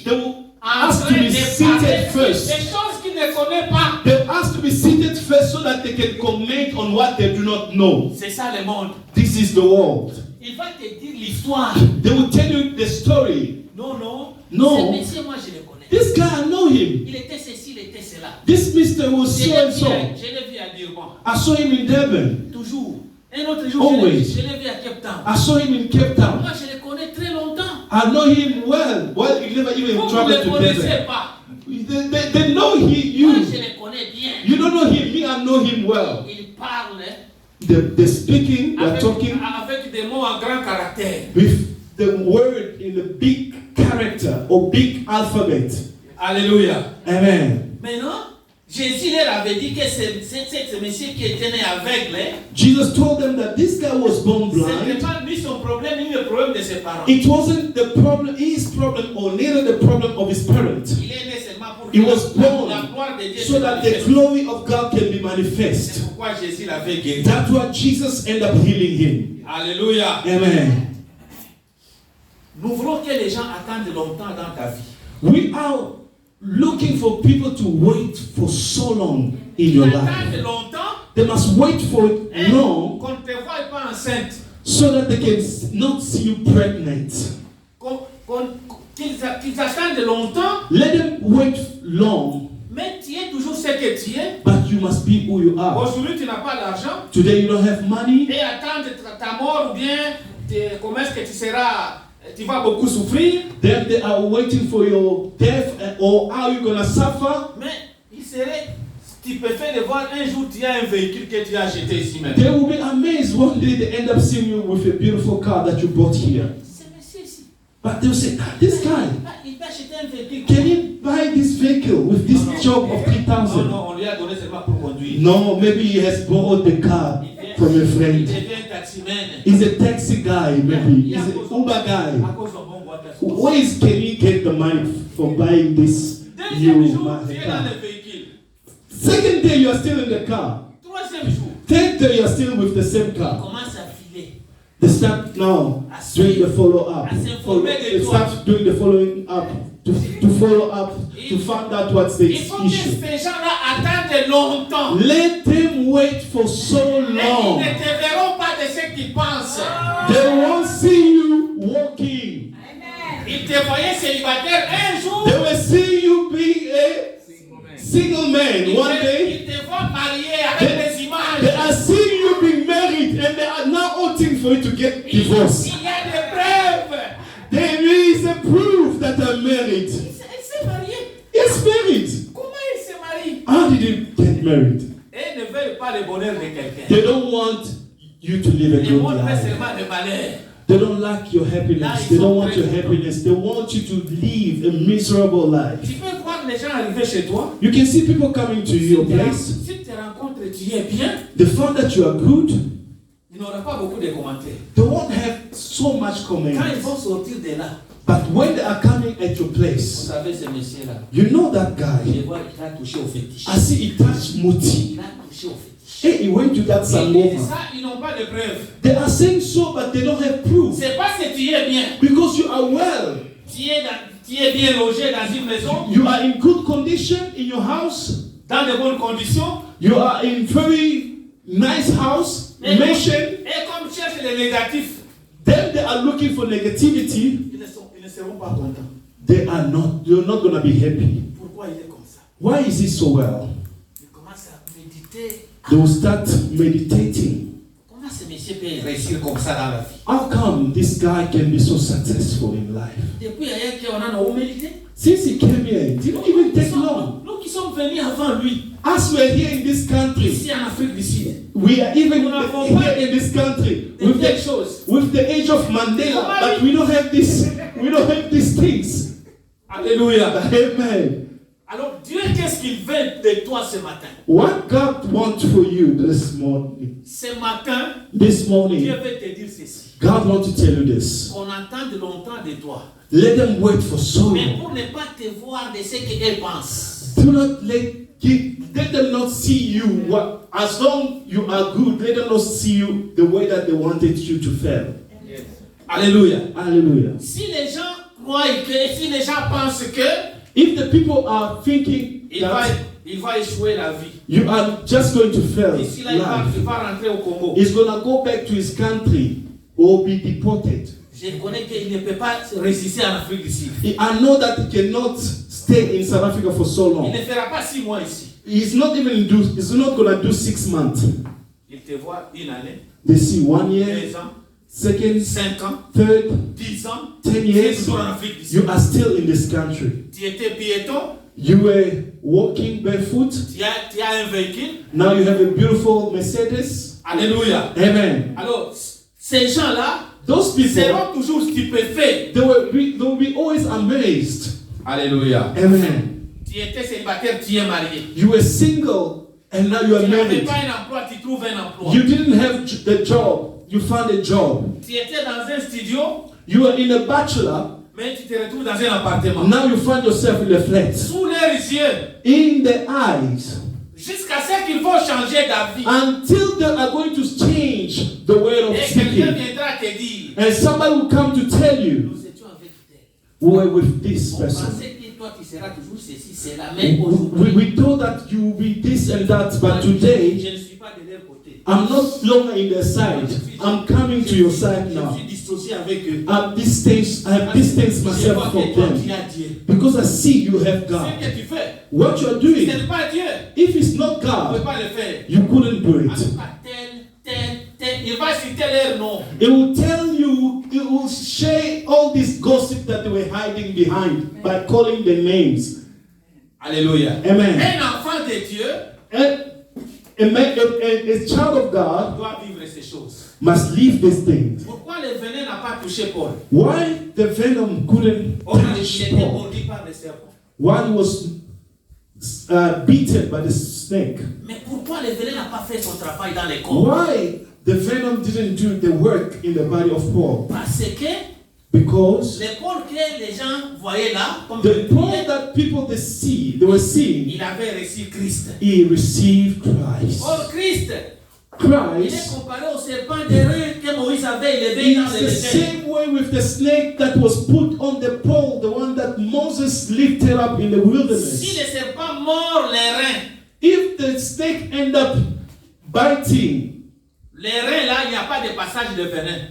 They will En ask to train be de seated parler first. des choses qu'ils ne connaissent pas. They will ask to be seated first so that they can comment on what they do not know. C'est ça le monde. This is the world. Il va te dire l'histoire. They will tell you the story. Non, non. No. Ce monsieur, moi, je le connais. This guy, I know him. Il était ceci, il était cela. This Mr. was Je so l'ai and vu, so. je l'ai vu à Durban. I saw him in Durban. Toujours. Un autre jour, Always. je l'ai vu à Cape Town. I saw him in Cape Town. Moi, je le connais très longtemps. I know him well. Well, he never even Vous ne traveled le to connaissez Durban. pas. They know Moi, you. je le connais bien. You don't know him. Me, I know him well. Il parle They're speaking, they're avec, talking avec des mots en grand caractère. with the word in a big character or big alphabet. Alléluia. Amen. Maintenant, Jésus leur avait dit que ce monsieur qui était né aveugle, Jesus told them that this guy was born ce n'était blind. pas lui son problème, ni le problème de ses parents. It wasn't the problem, his problem, or neither the problem of his parents. Il est né seulement pour He was que born la gloire de Dieu so se that the manifeste. glory of God can be C'est manifest. pourquoi Jésus l'avait guéri. That's why Jesus ended up healing him. Alléluia. Amen. Nous voulons que les gens attendent longtemps dans ta vie. We are looking for people to wait for so long in your Ils life. attendent longtemps They must wait for it et long qu'on ne te voie pas enceinte. so that they can not see you pregnant. Qu'ils attendent longtemps, Let them wait long, mais tu es toujours ce que tu es. but you must be who you are. Aujourd'hui, tu n'as pas d'argent. Today you don't have money, Et attendre ta mort ou bien comment est-ce que tu seras, tu vas beaucoup souffrir. then they are waiting for your death or how you're gonna suffer. Mais il serait stupéfait de voir un jour tu as un véhicule que tu as acheté ici même. They will be amazed one day they end up seeing you with a beautiful car that you bought here. C'est monsieur ici. But they'll say, ah, this guy, Il peut acheter un véhicule. can he buy this vehicle with this job of Non, 3,000? non, on lui a donné seulement pour conduire. No, maybe he has borrowed the car from a Il friend. devient un taximan. He's a taxi guy, maybe. He's an Uber guy. À cause de bon boîte à sauce. Where can he get the money for buying this Deuxième new jour, tu es dans car? le véhicule. Second day, you are still in the car. Troisième jour, Third day, you are still with the same il car. commence à filer. They start now doing the follow-up. They start doing the following up to follow up to find out what's the Il faut que issue. ces gens-là attendent longtemps. Let them wait for so Mais ils long. ne te verront pas de ce qu'ils pensent. They won't see you walking. Ils te voyaient célibataire un jour. They will see you being a single man one day. Ils te voient marié avec des They images. are seeing you being married and they are now opting for you to get divorced. Il y a des preuves. There is a proof that I'm married. Il s'est marié. He's married. Comment il s'est marié? How did he get married? Et ils ne veulent pas le bonheur de quelqu'un. They don't want you to live a Le good monde veut life. seulement le malheur. They don't like your happiness. They don't want your happiness. They want you to live a miserable life. Tu peux voir les gens arriver chez toi. You can see people coming to your place. Si tu rencontres et tu es bien, They found that you are good. ils n'auront pas beaucoup de commentaires. They won't have so much Quand ils comment. vont sortir de là, But when they are coming at your vous place, savez ce monsieur-là, you know that je guy. vois qu'il a touché au fétiche. I see he touched Muti. Il a touché au fétiche. Hey, he went to that Ils disent Sangoma. ça, ils n'ont pas de preuves. They are saying so, but they don't have proof. C'est parce que tu es bien. Because you are well. Tu es bien logé dans une maison, You are in good condition in your house. dans de bonnes conditions. You are in very nice house, Et mansion. comme cherche les négatifs, Them they are looking for negativity. Ils ne seront pas contents. They're not going to be happy. Pourquoi il est comme ça? Why is it so well? Ils commencent à méditer. They will start meditating. Comment ce monsieur peut réussir comme ça dans la vie? How come this guy can be so successful in life? Depuis hier qu'on a médité. Since he came here, it didn't even take long. Nous qui sommes venus avant lui, As we're here in this country, ici en Afrique du Sud, we are even Nous n'avons pas here in this country des with telles the, choses. with the age of Mandela, but we don't have this. We don't have these things. Alléluia. Amen. Alors Dieu, qu'est-ce qu'il veut de toi ce matin? What God wants for you this morning, Ce matin, this Dieu morning, veut te dire ceci. God wants to tell you this. On entend de longtemps de toi. Let them wait for so Mais long. pour ne pas te voir de ce qu'elle pense. Do not let them not see you. What, as long you are good, let them not see you the way that they wanted you to fail. Yes. Alléluia. Hallelujah. Si les gens croient que, si les gens pensent que If the people are thinking il that va échouer la vie, you are just going to fail ici là, il life, va rentrer au Congo. he's going to go back to his country or be deported. Je connais qu'il ne peut pas résister en Afrique du Sud. I know that he cannot stay in South Africa for so Il long. ne fera pas 6 mois ici. He's not going to do 6 months. Il te voit une année, They see 1 year, 2 ans, second, 5 ans, third, 10 ans. 10 Tu es years. toujours en Afrique du Sud. You are still in this country. Tu étais piéton, You were walking barefoot. tu as un véhicule. Now you have a beautiful Mercedes. Alléluia. Amen. Alors, ces gens-là Those people, seront toujours stupéfaits. they will be always amazed. Alléluia. Amen. Tu étais célibataire, tu es marié. You were single and now you are Tu n'avais married. pas un emploi, tu trouves un emploi. You didn't have the job. You found a job. Tu étais dans un studio, You were in a bachelor. mais tu te retrouves dans un appartement. Now you find yourself in a flat. Sous leurs yeux, In the eyes. jusqu'à ce qu'ils vont changer d'avis. Until they are going to change the way of Et quelqu'un speaking. viendra te dire, And somebody will come to tell you, nous étions avec tel. we were with this On person. pensait que toi tu seras toujours ceci, c'est la même aujourd'hui. We thought that you will be this and that, but Je today, ne suis pas de leur côté. I'm not longer in their side. I'm coming to your side Je now. suis dissocié avec eux. I have distanced Je myself vois from que toi tu them. as Dieu. Because I see you have Ce God. que tu fais, What you are ce doing, n'est pas Dieu. if it's not Tu ne peux God, pas le faire. you couldn't do En it. tout cas, tel. Il va citer leur nom. It will tell you, it will share all this gossip that they were hiding behind by calling the names. Alléluia. Amen. Un enfant de Dieu A child of God doit vivre ces choses. must leave these things. Pourquoi le venin n'a pas touché Paul? Why the venom couldn't Oh, il touch était Paul? mordu par le serpent. Why he was beaten by the snake? Mais pourquoi le venin n'a pas fait son travail dans les corps? Why the venom didn't do the work in the body of Paul? Parce que Because le Paul que les gens voyaient là, comme the Paul that people they were seeing, il avait reçu Christ. he received Christ. Or Christ, il est Christ comparé au serpent d'airain que Moïse avait élevé dans is le the désert. same way with the snake that was put on the pole, the one that Moses lifted up in the Si wilderness. le serpent mord les reins, If the snake end up biting, les reins là, il n'y a pas de passage de venin.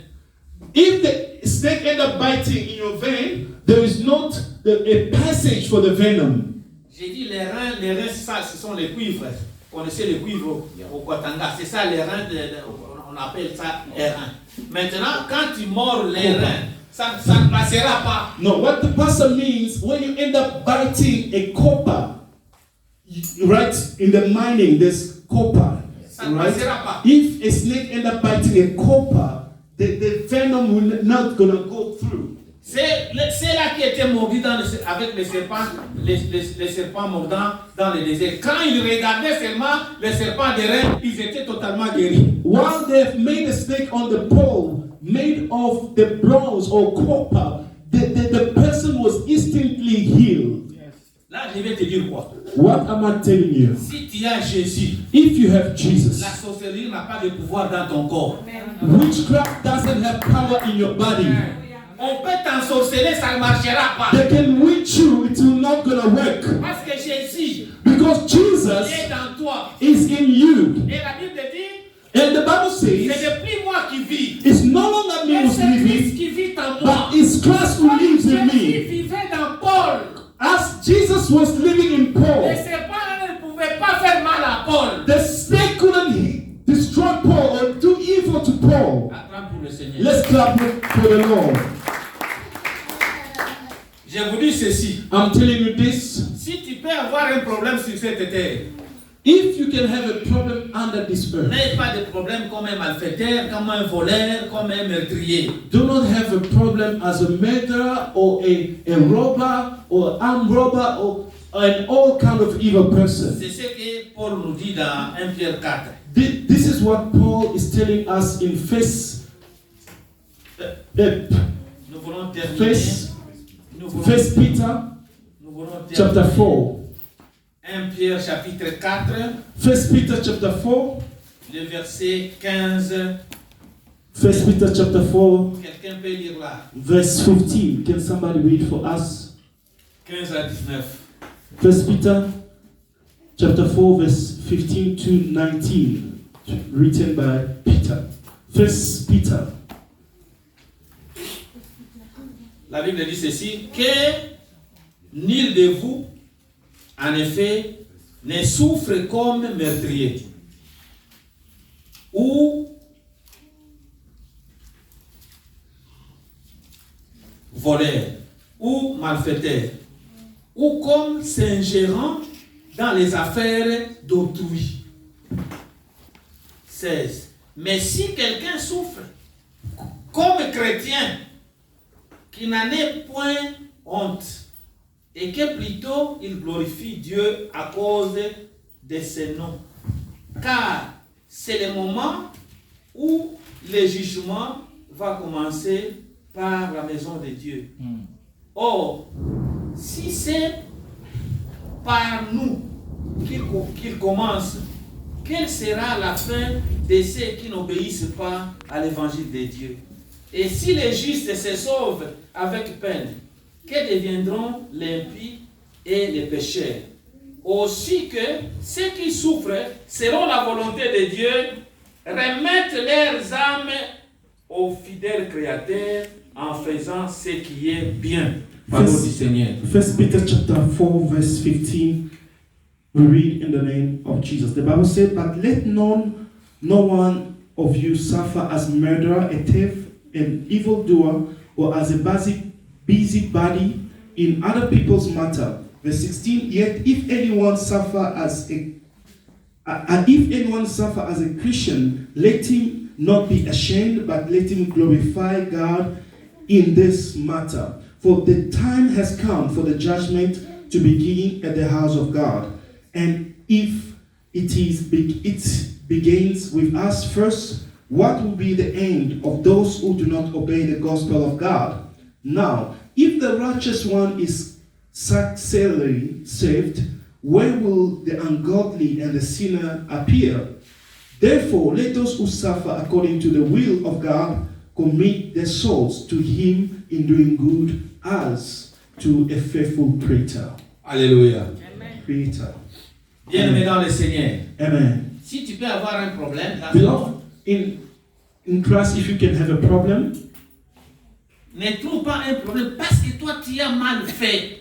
if the snake end up biting in your vein, there is not a passage for the venom. J'ai dit les reins, ça, ce sont les cuivres. Vous connaissez les cuivres au Guatanga. C'est ça les reins, on appelle ça les reins. Maintenant, quand tu mords les reins, ça ne passera pas. No, what the pastor means, when you end up biting a copper, right, in the mining, there's copper, Ça ne right? passera pas. If a snake end up biting a copper, the venom will not gonna go through. C'est là qui était mordu avec les serpents mordants dans le désert. Quand ils regardaient seulement les serpents des reins, ils étaient totalement guéris. While they've made a snake on the pole made of the bronze or copper, the person was instantly healed. Là, je vais te dire quoi? What am I telling you? Si tu as Jésus, If you have Jesus, la sorcellerie n'a pas de pouvoir dans ton corps. witchcraft doesn't have power in your body. On peut t'ensorceler, ça ne marchera pas. They can witch you, it will not gonna work. Parce que Jésus Because Jesus est dans toi. is in you. Et la Bible dit, And the Bible ce says, n'est plus moi qui vis. it's no longer me Mais who's c'est living, The snake couldn't destroy Paul or do evil to Paul. Acclame pour le Seigneur. Let's clap for the Lord. Je vous dis ceci. I'm telling you this. Si tu peux avoir un problème sur cette terre, If you can have a problem under this earth, n'aie pas de problème comme un malfaiteur, comme un voleur, comme un meurtrier. do not have a problem as a murderer or a robber or armed robber or an all kind of evil person. C'est ce que Paul nous dit dans 1 Pierre 4. This is what Paul is telling us in Nous voulons terminer. Nous voulons, First Peter nous voulons terminer. chapter 4. 1 Pierre chapitre 4, First Peter chapter 4. le verset 15. First Peter chapter 4, Quelqu'un peut lire là. verse 15. Can somebody read for us? 15 à 19. First Peter chapter 4, verse 15 to 19. Written by Peter. First Peter. La Bible dit ceci, que nul de vous, en effet, ne souffre comme meurtrier ou voleur ou malfaiteur ou comme s'ingérant dans les affaires d'autrui. 16. Mais si quelqu'un souffre comme chrétien, qui n'en ait point honte, et que plutôt il glorifie Dieu à cause de ce nom. Car c'est le moment où le jugement va commencer par la maison de Dieu. Or, si c'est par nous qu'il commence, quelle sera la fin de ceux qui n'obéissent pas à l'évangile de Dieu? Et si les justes se sauvent avec peine, que deviendront les impies et les pécheurs? Aussi que ceux qui souffrent selon la volonté de Dieu remettent leurs âmes au fidèle Créateur en faisant ce qui est bien. Parole du Seigneur. First Peter chapter 4, verse 15. We read in the name of Jesus. The Bible said, but let no one of you suffer as murderer, a thief, an evildoer, or as a busybody in other people's matter. Verse 16, yet if anyone suffer as a Christian, let him not be ashamed, but let him glorify God in this matter. For the time has come for the judgment to begin at the house of God. And if it begins with us first, what will be the end of those who do not obey the gospel of God? Now, if the righteous one is successfully saved, where will the ungodly and the sinner appear? Therefore, let those who suffer according to the will of God commit their souls to Him in doing good as to a faithful creator. Alléluia. Creator. Bien-aimé dans le Seigneur. Amen. Si tu peux avoir un problème, là, Beloved, in Christ, if you can have a problem, ne trouve pas un problème parce que toi tu as mal fait.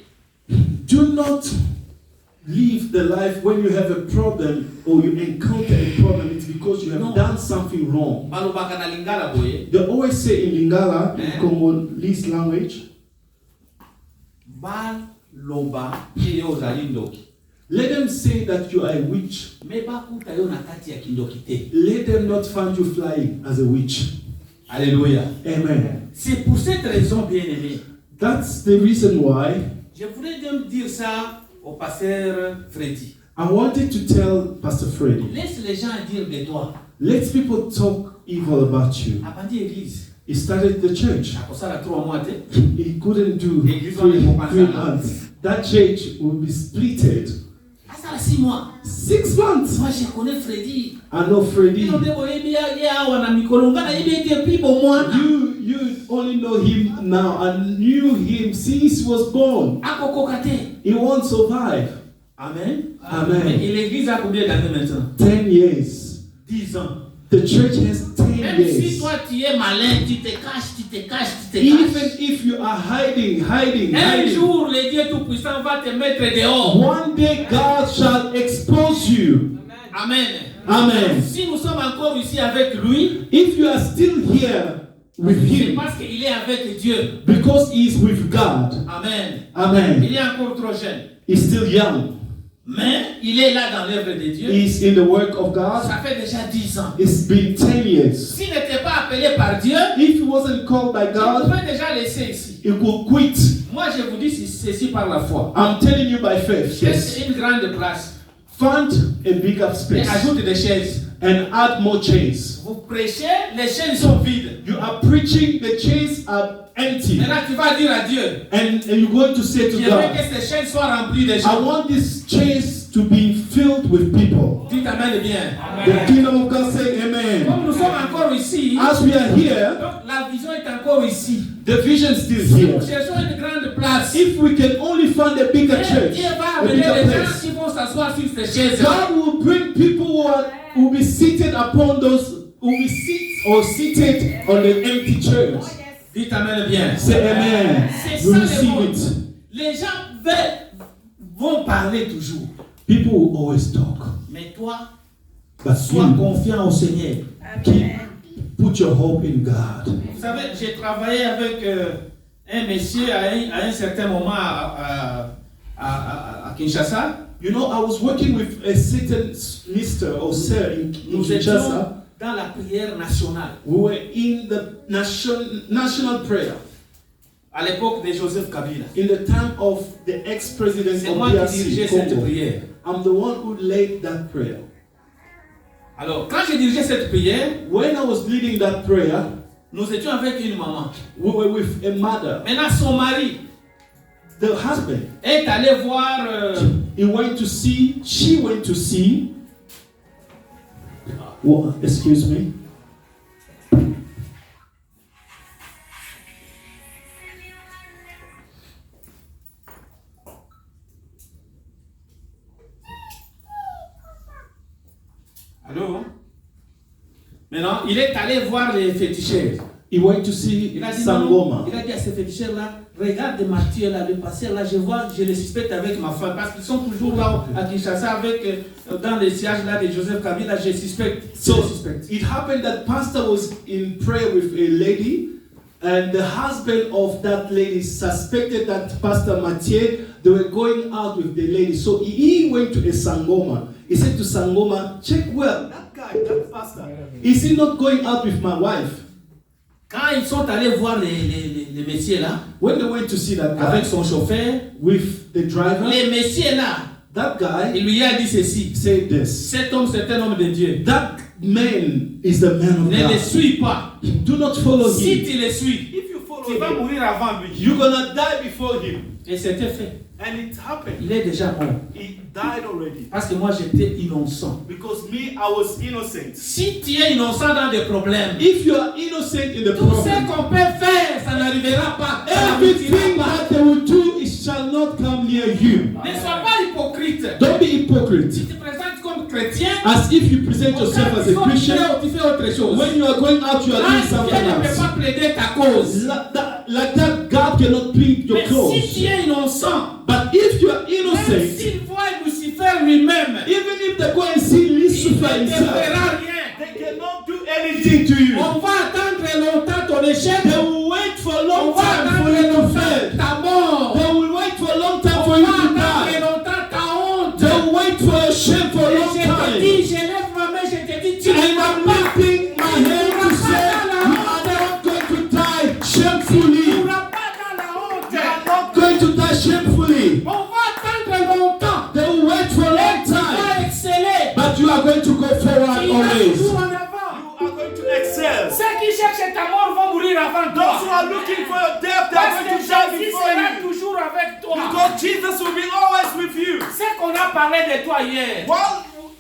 do not live the life when you have a problem or you encounter a problem. It's because you have No. done something wrong. Balobaka na lingala boye. They always say in Lingala, in Eh? Congolese language, Baloba ke yo ozali ndoki. let them say that you are a witch. Me bakuta yo na kati ya kindoki te. Let them not find you flying as a witch. Alléluia. Amen. C'est pour cette raison, bien-aimé, That's the reason why je voulais donc dire ça au pasteur Freddy. I wanted to tell Pastor Freddy, Laisse les gens dire de toi. let people talk evil about you. Abandi église. He started the church. Akosala 3 mois te. He couldn't do Église on est 3 months. That church will be splitted. Asala 6 mois. 6 months. Moi je connais Freddy. I know Freddy. Bino ndeko yebi ya wana mikolo ngana yebi ete pipo mwana. You only know him now and knew him since he was born. Akokoka te. He won't survive. Amen. Amen. Et l'église a combien d'années maintenant? 10 years. 10 ans. The church has 10 Même si years. toi tu es malin, tu te caches, tu te caches, tu te Even caches. if you are hiding. Un jour, le Dieu Tout-Puissant va te mettre dehors. One day God shall expose you. Amen. Amen. Si nous sommes encore ici avec lui, If you are still here with c'est him, parce qu'il est avec Dieu. because he is with God. Amen. Amen. Il est encore trop jeune. He's still young. Mais il est là dans l'œuvre de Dieu. He's in the work of God. Ça fait déjà 10 ans. It's been 10 years. S'il n'était pas appelé par Dieu, If he wasn't called by il God, pouvait déjà laisser ici. he could quit. Moi, je vous dis ceci par la foi. I'm telling you by faith. Yes. C'est une grande place. Find a bigger Et space ajoute des chaises. and add more chairs. Vous prêchez, les chaises sont vides. You are preaching, the chairs are empty. Maintenant, tu vas dire à Dieu, And you're going to say to je veux God, que ces chaises soient remplies de I gens. want these chairs to be filled with people. Dites Amen bien. The kingdom of God say amen. Comme nous sommes encore ici, As we are here, donc la vision est encore ici. the vision is still Nous here. cherchons une grande place. If we can only find a bigger Et church, Dieu va a amener bigger les gens place, qui vont s'asseoir sur ces chaises. God will bring people who will be seated upon those who will sit or seated on the empty chairs. Dites Amen bien. Say amen. C'est You ça le receive monde. it. Les gens vont parler toujours. People will always talk, Mais toi, but sois you confiant au Seigneur. put your hope in God. Vous savez, j'ai travaillé avec un monsieur à un certain moment à Kinshasa. You know, I was working with a certain Mr. or Sir in Nous étions Kinshasa. dans la prière nationale. We were in the national prayer À l'époque de Joseph Kabila. in the time of the ex-president C'est of moi qui dirigeais DRC, cette Congo. prière. I'm the one who led that prayer. Alors, quand j'ai dirigé cette prière, When I was leading that prayer, nous étions avec une maman. we were with a mother. Maintenant, son mari The husband, est allé voir she went to see, well, excuse me. Allô? Maintenant, il est allé voir les féticheurs. He went to see Il a dit, Sangoma. non, il a dit à ces féticheurs-là, regarde Mathieu là, le pasteur là, je les suspecte avec ma femme, parce qu'ils sont toujours là à Kinshasa avec, dans les sièges là de Joseph Kabila, je suspecte. So it happened that pastor was in prayer with a lady, and the husband of that lady suspected that Pastor Mathieu, they were going out with the lady. So he went to a Sangoma. He said to Sangoma, check well, that guy, that pastor, is he not going out with my wife? Quand ils sont allés voir les messieurs là, When they went to see that guy avec son chauffeur, with the driver, les messieurs là, that guy il lui a dit ceci, said this. cet homme c'est un homme de Dieu. That man is the man of Ne le God. suis pas. Do not follow Si him. tu le suis, If you follow tu vas him, mourir avant lui. you're gonna die before him. Et c'était fait. And it happened. Il est déjà mort. He died already. Parce que moi j'étais innocent. Because me, I was innocent. Si tu es innocent dans des problèmes, If you are innocent in the tout ce problem, qu'on peut faire, ça n'arrivera pas. Ça n'aboutira everything pas. that they will do, it shall not come near you. Ne sois pas hypocrite. Don't be hypocrite. Tu te présentes comme chrétien, As if you present yourself as a Christian. tu fais autre chose. When you are going out, you are Là, doing Dieu something ne peut else. pas plaider ta cause. Like that, God cannot plead your Mais si cause. tu es innocent, But if you are même innocent, s'il voit Lucifer lui-même, even if they go and see il Lucifer ne te himself, fera rien. they cannot do anything to you. On va attendre longtemps ton échec. They will wait for a On long va time for attendre you to longtemps fail. ta mort. They will wait for a long time On for you va to attendre die. longtemps ta honte. They will wait for a shame for a Et long je te time. dis, je lève ma main, je te dis, tu And ne I'm vas pas. lifting my hand to say, you are not going to die shamefully. Tu ne vas pas dans la honte. You are not going to die shamefully. On va attendre longtemps. They will wait for a long Tu vas time. exceller. But you are going to go forward Tu vas always. toujours en avant. You are going to excel. Ceux qui cherchent ta mort vont mourir avant toi. Those who are looking for your death, they are Parce going que to die Jésus before sera you. toujours avec toi. Because Jesus will be always with you. Ce qu'on a parlé de toi hier,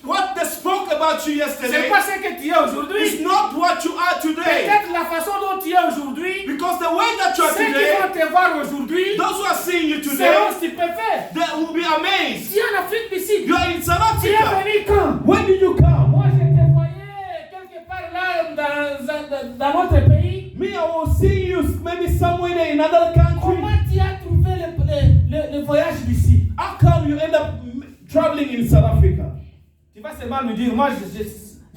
What they spoke about you c'est yesterday pas ce que tu es is aujourd'hui. not what you are today. Peut-être la façon dont tu es aujourd'hui, Because the way that you are ceux qui today, vont te voir aujourd'hui those who are seeing you seront today, stupéfaits. they will be amazed. Tu es en Afrique du Sud. You are in South Tu es Africa. venu quand? When did you come? Moi, je te voyais quelque part là dans notre pays. Me, I will see you maybe somewhere in another country. Comment tu as trouvé le voyage d'ici? How come you end up traveling in South Africa? Tu vas seulement lui dire, moi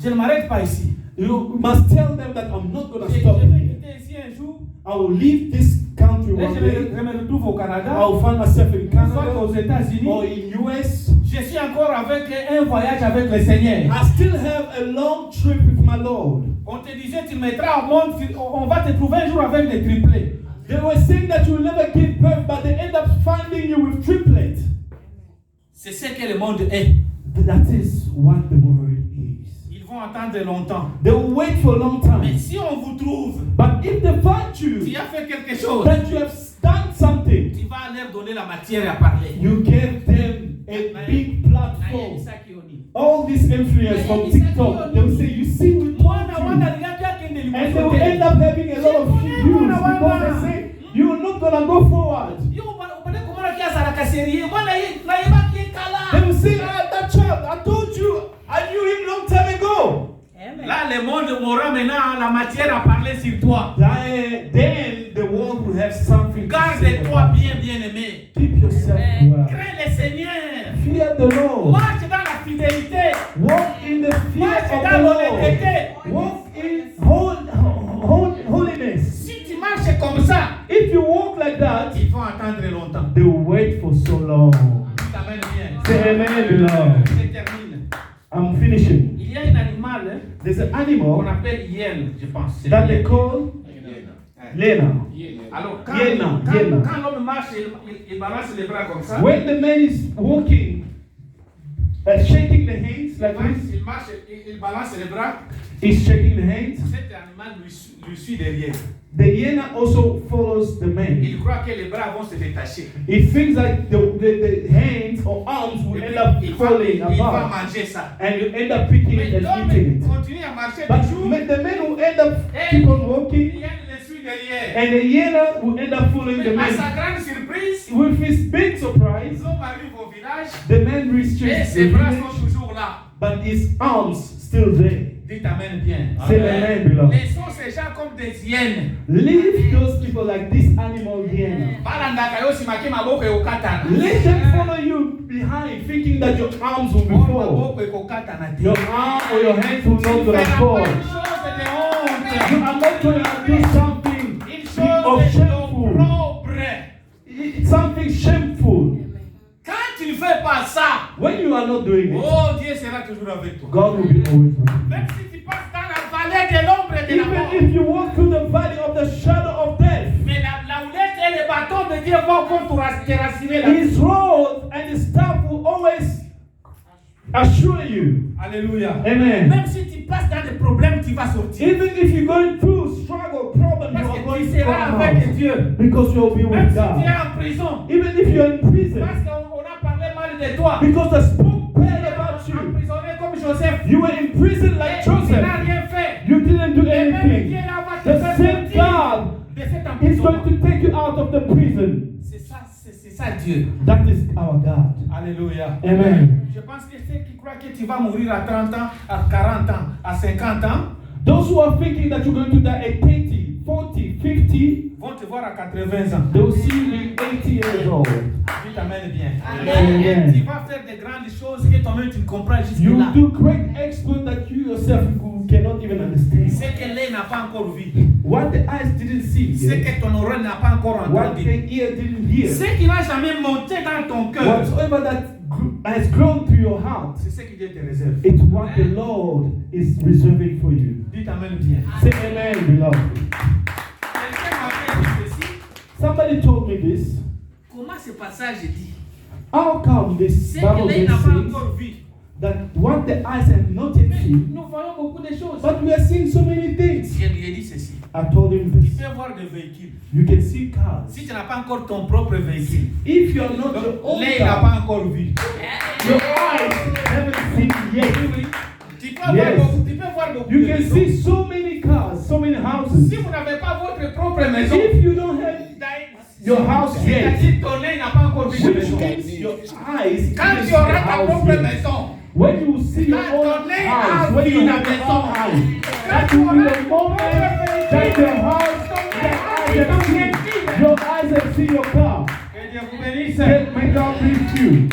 je ne m'arrête pas ici. You must tell them that I'm not going to Je stop vais here. quitter ici un jour. I will leave this country Et one je day. me retrouve au Canada. I will find myself in Soit aux Canada États-Unis. or in US. Je suis encore avec un voyage avec le Seigneur. I still have a long trip with my Lord. On te disait, tu mettras au monde, on va te trouver un jour avec des triplés. They were saying that you will never give birth, but they end up finding you with triplets. C'est ce que le monde est. That is what the word is. Ils vont attendre longtemps. They will wait for a long Mais time. si on vous trouve, But if they find tu you, as fait quelque chose, that you have done something, tu vas leur donner la matière à parler. you gave them a big platform. All these influencers from TikTok, they will say, you see with and they will end up having a lot of views because they say, you're not going to go forward. They will say, that child, I told you, I knew him long time ago. Là, le monde aura maintenant la matière à parler sur toi. Then the world will have something to say. Garde-toi bien, bien aimé. Keep yourself well. Crains le Seigneur. Fear the Lord. Marche dans la fidélité. Walk in the fear Marche of dans the Lord. l'honnêteté. Walk in holiness. Si tu marches comme ça, If you walk like that, ils vont attendre longtemps. they will wait for so long. T'amènes bien. Say amen, beloved. Je termine. I'm finishing. Il y a un animal There's an qu'on animal appelle hyène, je pense. C'est that le they hyène. call Lena. Alors, quand, Hyène, quand, hyène. quand l'homme marche, il balance les bras comme ça. When the man is walking, shaking the hands like this, Il marche, il balance les bras. he's shaking the hands. Cet animal lui suit derrière. The hyena also follows the man. Il croit que les bras vont se détacher. It feels like the hands or arms will end up falling Il va apart, manger ça. and you end up picking Mais it and l'homme eating it. continue à marcher But toujours. the man will end up keep on walking, Il le suit derrière. and the hyena will end up following the Mais à sa man. grande surprise, With his big surprise, l'homme arrive au village the man et reaches ses the bras village, sont toujours là. but his arms still there. Dites Amen bien. Say amen, beloved. Laissons ces gens comme des hyènes. Leave those people like this animal hyena. Balandaka yo simaki maboko ekokatana. Let them follow you behind, thinking that your arms will be Or full. maboko ekokatana te. Your arm or your hands will not Tu gonna feras fall. pas une chose de honte. You are not going to do something Une of chose shameful. d'opprobre. Something shameful. Quand tu ne fais pas ça, When you are not doing it, oh Dieu sera toujours avec toi. God will be always with you. Même si tu passes dans la vallée de l'ombre et de la mort. Even if you walk through the valley of the shadow of death, Mais la houlette et le bâton de Dieu vont te rassiner là. His rod and His staff will always assure you. Alléluia. Amen. Même si tu passes dans des problèmes, tu vas sortir. Even if you're going through struggle, problem, you Parce are que going tu to seras come avec out. Dieu. Because you'll be Même with si tu es God. en prison. Even if you're in prison, Parce qu'on a parlé mal de toi. because they spoke bad about you. Emprisonné comme Joseph. You were in prison like Et tu n'as Joseph. rien fait. You didn't do Et même anything. Dieu là va te The faire same sortir God de cet is emprisonnement. going to take you out of the prison. C'est ça Dieu. That is our God. Alléluia. Amen. Je pense que ceux qui croient que tu vas mourir à 30 ans, à 40 ans, à 50 ans, Those who are thinking that you're going to die at 30, 40, 50, vont te voir à 80 ans. they will see you being 80 years old. Dieu t'amène bien. Amen. Et tu vas faire de grandes choses que toi-même tu ne comprends juste You là. do great exploits that you yourself cannot even understand. Ce que l'œil n'a pas encore vu. What the eyes didn't see, Ce que ton oreille n'a pas encore what entendu. the ear didn't hear, Ce qui n'a jamais monté dans ton cœur. whatsoever that has grown to your heart, C'est ce que Dieu te réserve. it's what the Lord is reserving for you. Dieu t'amène bien. Say amen, beloved. Quelqu'un m'a fait dire ceci. Somebody told me this. Comment ce passage dit? How come this Ce que Bible l'œil verse n'a pas says encore vu. that what the eyes have not yet Mais seen, nous voyons beaucoup de choses. but we are seeing so many things? Je lui ai dit ceci. I told him Tu this. peux voir des véhicules. You can see cars. Si tu n'as pas encore ton propre véhicule, If you are not your own l'œil n'a car, pas encore vu. your eyes haven't seen yet. Tu peux Yes. voir beaucoup, tu peux voir beaucoup You de can maisons. see so many cars, so many houses. Si vous n'avez pas votre propre maison, If you don't have your house yet, c'est-à-dire ton œil n'a pas encore vu de which maison. means your eyes Quand didn't tu see the auras ta house propre yet. maison, When you see your Quand own ton œil house, a when you vu have la your own maison, house, quand that tu will be auras the moment that your house, your eyes have seen your car. que Dieu vous bénisse. May God bless you.